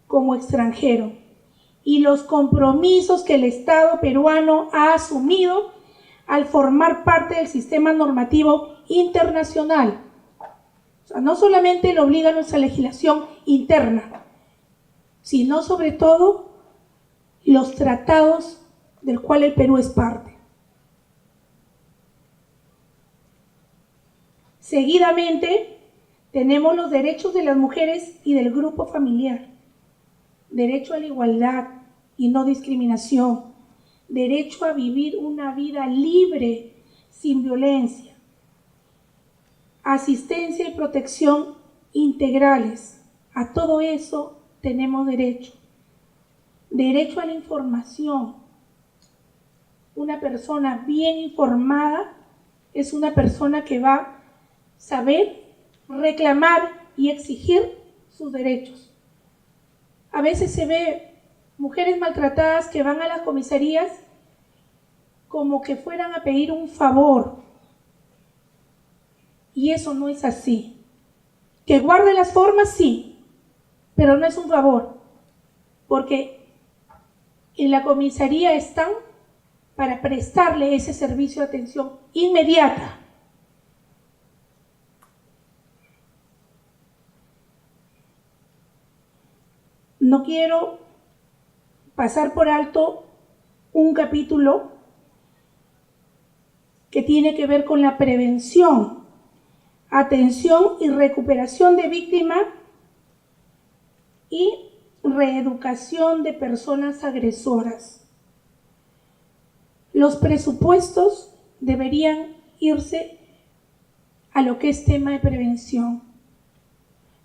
como extranjero, y los compromisos que el Estado peruano ha asumido al formar parte del sistema normativo internacional. O sea, no solamente lo obliga nuestra legislación interna, sino sobre todo los tratados del cual el Perú es parte. Seguidamente, tenemos los derechos de las mujeres y del grupo familiar. Derecho a la igualdad y no discriminación. Derecho a vivir una vida libre, sin violencia. Asistencia y protección integrales. A todo eso tenemos derecho. Derecho a la información. Una persona bien informada es una persona que va a saber reclamar y exigir sus derechos. A veces se ve mujeres maltratadas que van a las comisarías como que fueran a pedir un favor. Y eso no es así. Que guarde las formas, sí, pero no es un favor. Porque en la comisaría están para prestarle ese servicio de atención inmediata. No quiero pasar por alto un capítulo que tiene que ver con la prevención, atención y recuperación de víctimas y reeducación de personas agresoras. Los presupuestos deberían irse a lo que es tema de prevención.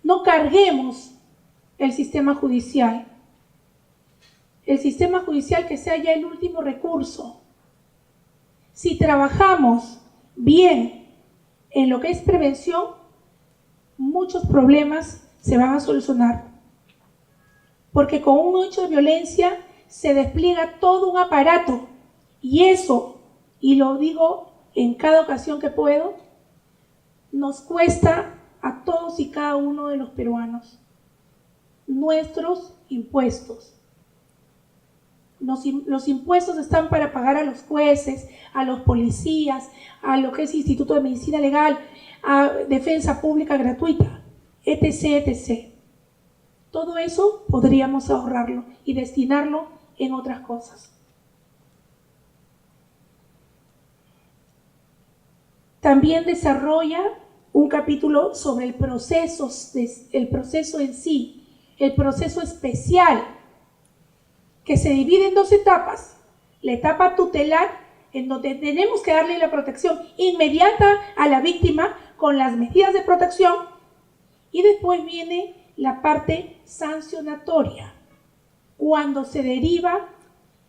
No carguemos el sistema judicial. El sistema judicial que sea ya el último recurso. Si trabajamos bien en lo que es prevención, muchos problemas se van a solucionar. Porque con un hecho de violencia se despliega todo un aparato. Y eso, y lo digo en cada ocasión que puedo, nos cuesta a todos y cada uno de los peruanos nuestros impuestos. Los impuestos están para pagar a los jueces, a los policías, a lo que es Instituto de Medicina Legal, a defensa pública gratuita, etc., etc. Todo eso podríamos ahorrarlo y destinarlo en otras cosas. También desarrolla un capítulo sobre el proceso en sí, el proceso especial, que se divide en dos etapas. La etapa tutelar, en donde tenemos que darle la protección inmediata a la víctima con las medidas de protección, y después viene la parte sancionatoria, cuando se deriva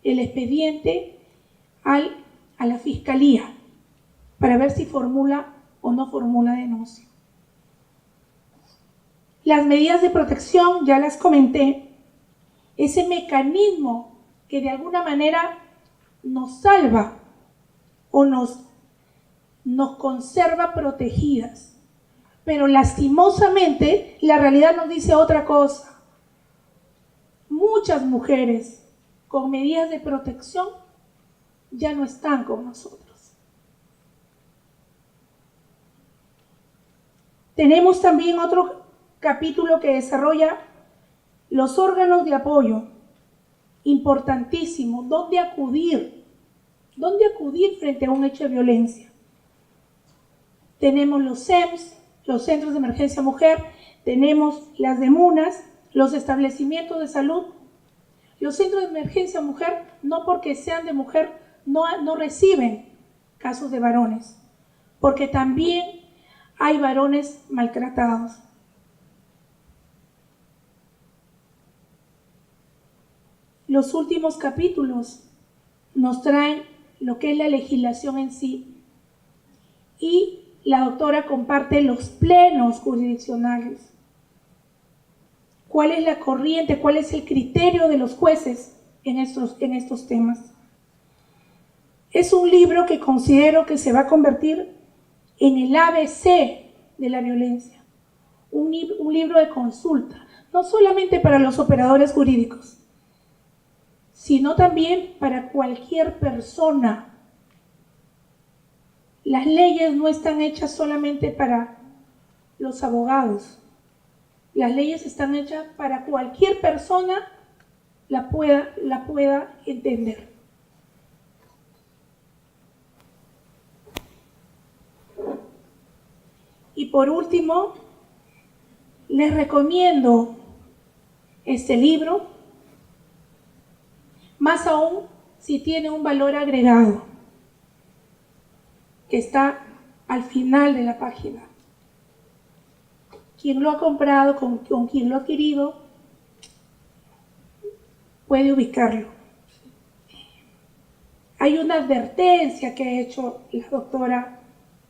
el expediente a la fiscalía para ver si formula o no formula denuncia. Las medidas de protección, ya las comenté, ese mecanismo que de alguna manera nos salva o nos conserva protegidas. Pero lastimosamente la realidad nos dice otra cosa. Muchas mujeres con medidas de protección ya no están con nosotros. Tenemos también otro capítulo que desarrolla los órganos de apoyo, importantísimo, ¿dónde acudir frente a un hecho de violencia? Tenemos los CEMS, los Centros de Emergencia Mujer, tenemos las DEMUNAS, los establecimientos de salud. Los centros de emergencia mujer, no porque sean de mujer, no reciben casos de varones, porque también hay varones maltratados. Los últimos capítulos nos traen lo que es la legislación en sí y la doctora comparte los plenos jurisdiccionales. ¿Cuál es la corriente? ¿Cuál es el criterio de los jueces en estos temas? Es un libro que considero que se va a convertir en el ABC de la violencia. Un libro de consulta, no solamente para los operadores jurídicos, sino también para cualquier persona. Las leyes no están hechas solamente para los abogados. Las leyes están hechas para cualquier persona la pueda entender. Y por último, les recomiendo este libro, más aún si tiene un valor agregado, que está al final de la página. Quien lo ha comprado, con quien lo ha adquirido, puede ubicarlo. Hay una advertencia que ha hecho la doctora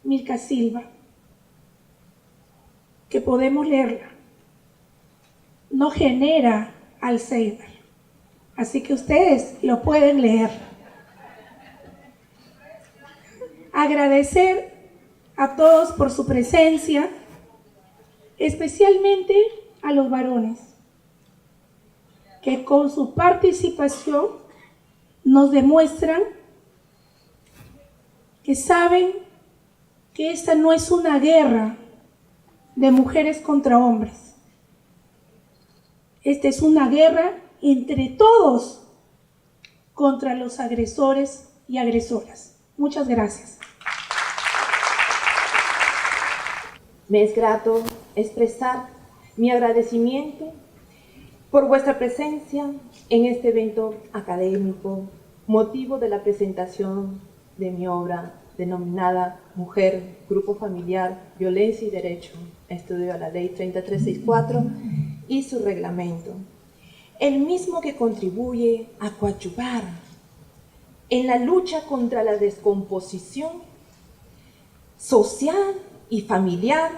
Milka Silva, que podemos leerla. No genera Alzheimer, así que ustedes lo pueden leer. Agradecer a todos por su presencia, especialmente a los varones, que con su participación nos demuestran que saben que esta no es una guerra de mujeres contra hombres. Esta es una guerra entre todos contra los agresores y agresoras. Muchas gracias. Me es grato expresar mi agradecimiento por vuestra presencia en este evento académico, motivo de la presentación de mi obra denominada Mujer, Grupo Familiar, Violencia y Derecho, estudio a la Ley 3364 y su reglamento, el mismo que contribuye a coadyuvar en la lucha contra la descomposición social y familiar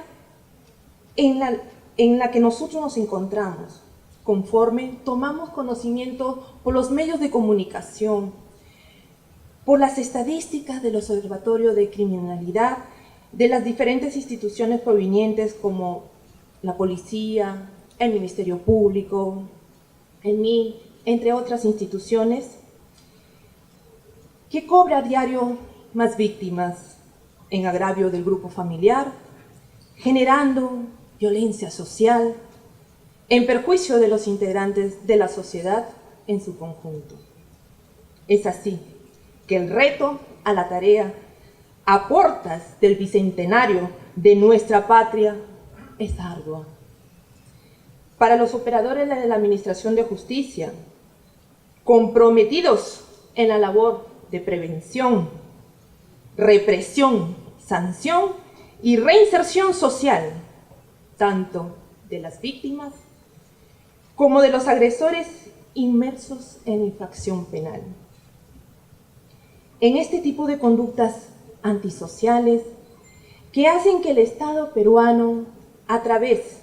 en la que nosotros nos encontramos, conforme tomamos conocimiento por los medios de comunicación, por las estadísticas del Observatorio de Criminalidad, de las diferentes instituciones provenientes como la policía, el Ministerio Público, el MIN, entre otras instituciones, que cobra a diario más víctimas en agravio del grupo familiar, generando violencia social en perjuicio de los integrantes de la sociedad en su conjunto. Es así que el reto a la tarea a portas del bicentenario de nuestra patria es ardua. Para los operadores de la Administración de Justicia, comprometidos en la labor de prevención, represión, sanción y reinserción social, tanto de las víctimas como de los agresores inmersos en infracción penal. En este tipo de conductas antisociales que hacen que el Estado peruano, a través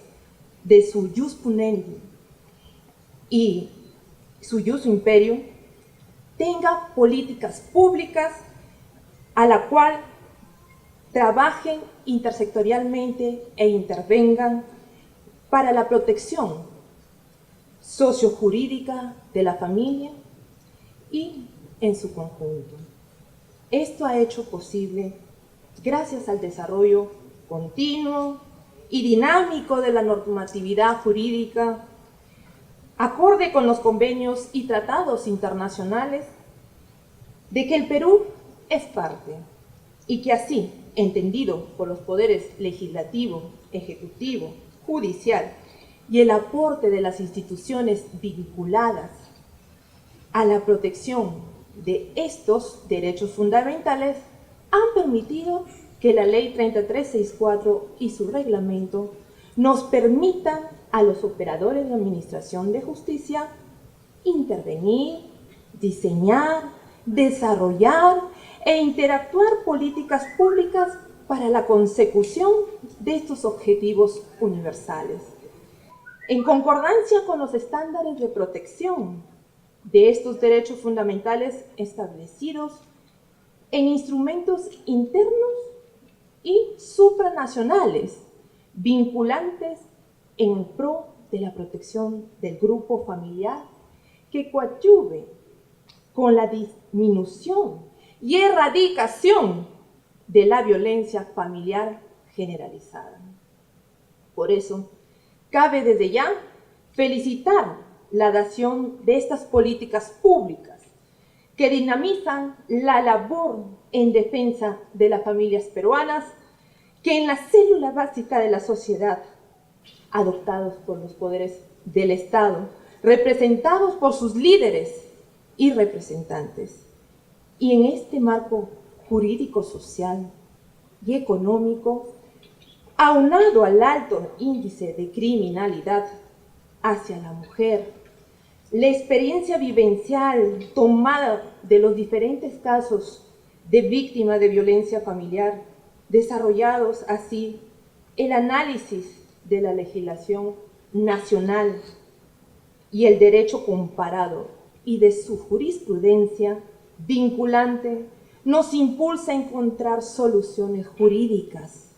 de su jus punendi y su jus imperio, tenga políticas públicas a la cual trabajen intersectorialmente e intervengan para la protección sociojurídica de la familia y en su conjunto. Esto ha hecho posible gracias al desarrollo continuo y dinámico de la normatividad jurídica, acorde con los convenios y tratados internacionales, de que el Perú es parte y que así, entendido por los poderes legislativo, ejecutivo, judicial y el aporte de las instituciones vinculadas a la protección de estos derechos fundamentales, han permitido que la Ley 3364 y su reglamento nos permitan a los operadores de administración de justicia intervenir, diseñar, desarrollar e interactuar políticas públicas para la consecución de estos objetivos universales, en concordancia con los estándares de protección de estos derechos fundamentales establecidos en instrumentos internos y supranacionales vinculantes en pro de la protección del grupo familiar que coadyuve con la disminución y erradicación de la violencia familiar generalizada. Por eso, cabe desde ya felicitar la dación de estas políticas públicas que dinamizan la labor en defensa de las familias peruanas que en la célula básica de la sociedad, adoptados por los poderes del Estado, representados por sus líderes y representantes. Y en este marco jurídico, social y económico, aunado al alto índice de criminalidad hacia la mujer, la experiencia vivencial tomada de los diferentes casos de víctimas de violencia familiar, desarrollados así el análisis de la legislación nacional y el derecho comparado y de su jurisprudencia vinculante, nos impulsa a encontrar soluciones jurídicas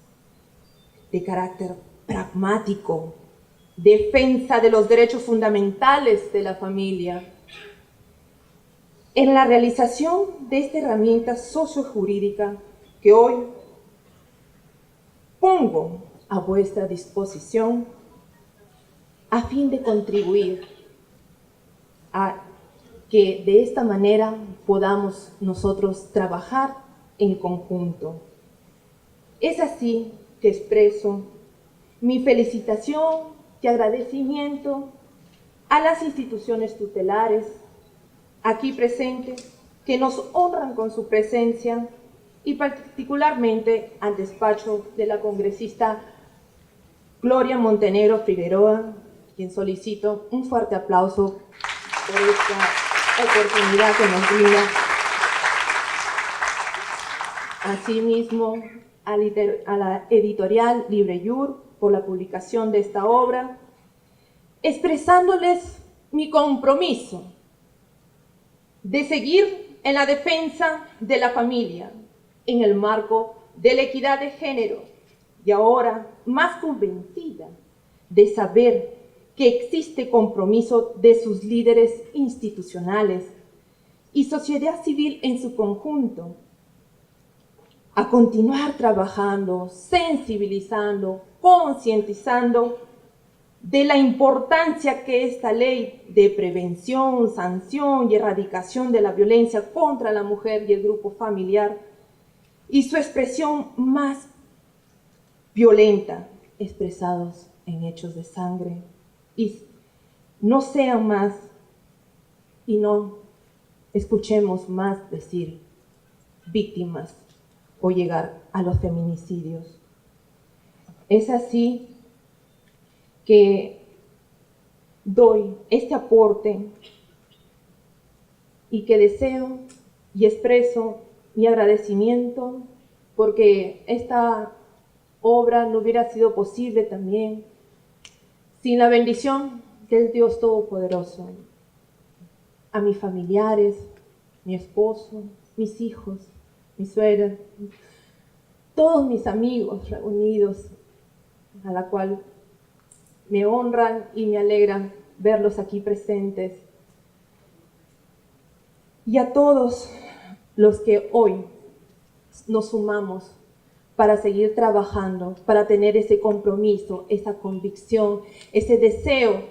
de carácter pragmático, defensa de los derechos fundamentales de la familia, en la realización de esta herramienta sociojurídica que hoy pongo a vuestra disposición a fin de contribuir a que de esta manera podamos nosotros trabajar en conjunto. Es así que expreso mi felicitación y agradecimiento a las instituciones tutelares aquí presentes que nos honran con su presencia y particularmente al despacho de la congresista Gloria Montenegro Figueroa, quien solicito un fuerte aplauso por esta oportunidad que nos brinda. Asimismo, a la editorial Libreyur por la publicación de esta obra, expresándoles mi compromiso de seguir en la defensa de la familia en el marco de la equidad de género y ahora más convencida de saber que existe compromiso de sus líderes institucionales y sociedad civil en su conjunto a continuar trabajando, sensibilizando, concientizando de la importancia que esta ley de prevención, sanción y erradicación de la violencia contra la mujer y el grupo familiar y su expresión más violenta, expresados en hechos de sangre, y no sean más y no escuchemos más decir víctimas o llegar a los feminicidios. Es así que doy este aporte y que deseo y expreso mi agradecimiento porque esta obra no hubiera sido posible también sin la bendición del Dios Todopoderoso. A mis familiares, mi esposo, mis hijos, mi suegra, todos mis amigos reunidos, a la cual me honran y me alegran verlos aquí presentes. Y a todos los que hoy nos sumamos para seguir trabajando, para tener ese compromiso, esa convicción, ese deseo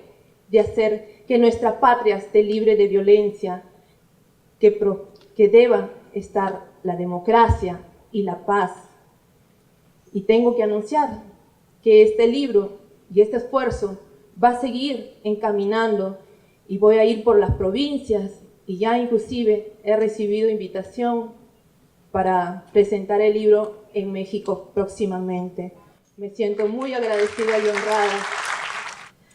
de hacer que nuestra patria esté libre de violencia, que deba estar la democracia y la paz. Y tengo que anunciar que este libro y este esfuerzo va a seguir encaminando y voy a ir por las provincias y ya inclusive he recibido invitación para presentar el libro en México próximamente. Me siento muy agradecida y honrada.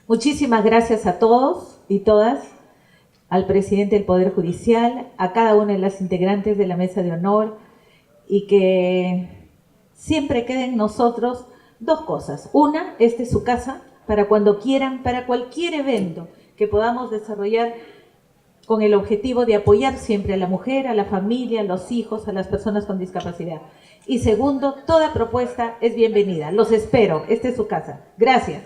Muchísimas gracias a todos y todas, al presidente del Poder Judicial, a cada una de las integrantes de la Mesa de Honor, y que siempre queden en nosotros dos cosas. Una, esta es su casa, para cuando quieran, para cualquier evento que podamos desarrollar con el objetivo de apoyar siempre a la mujer, a la familia, a los hijos, a las personas con discapacidad. Y segundo, toda propuesta es bienvenida. Los espero. Esta es su casa. Gracias.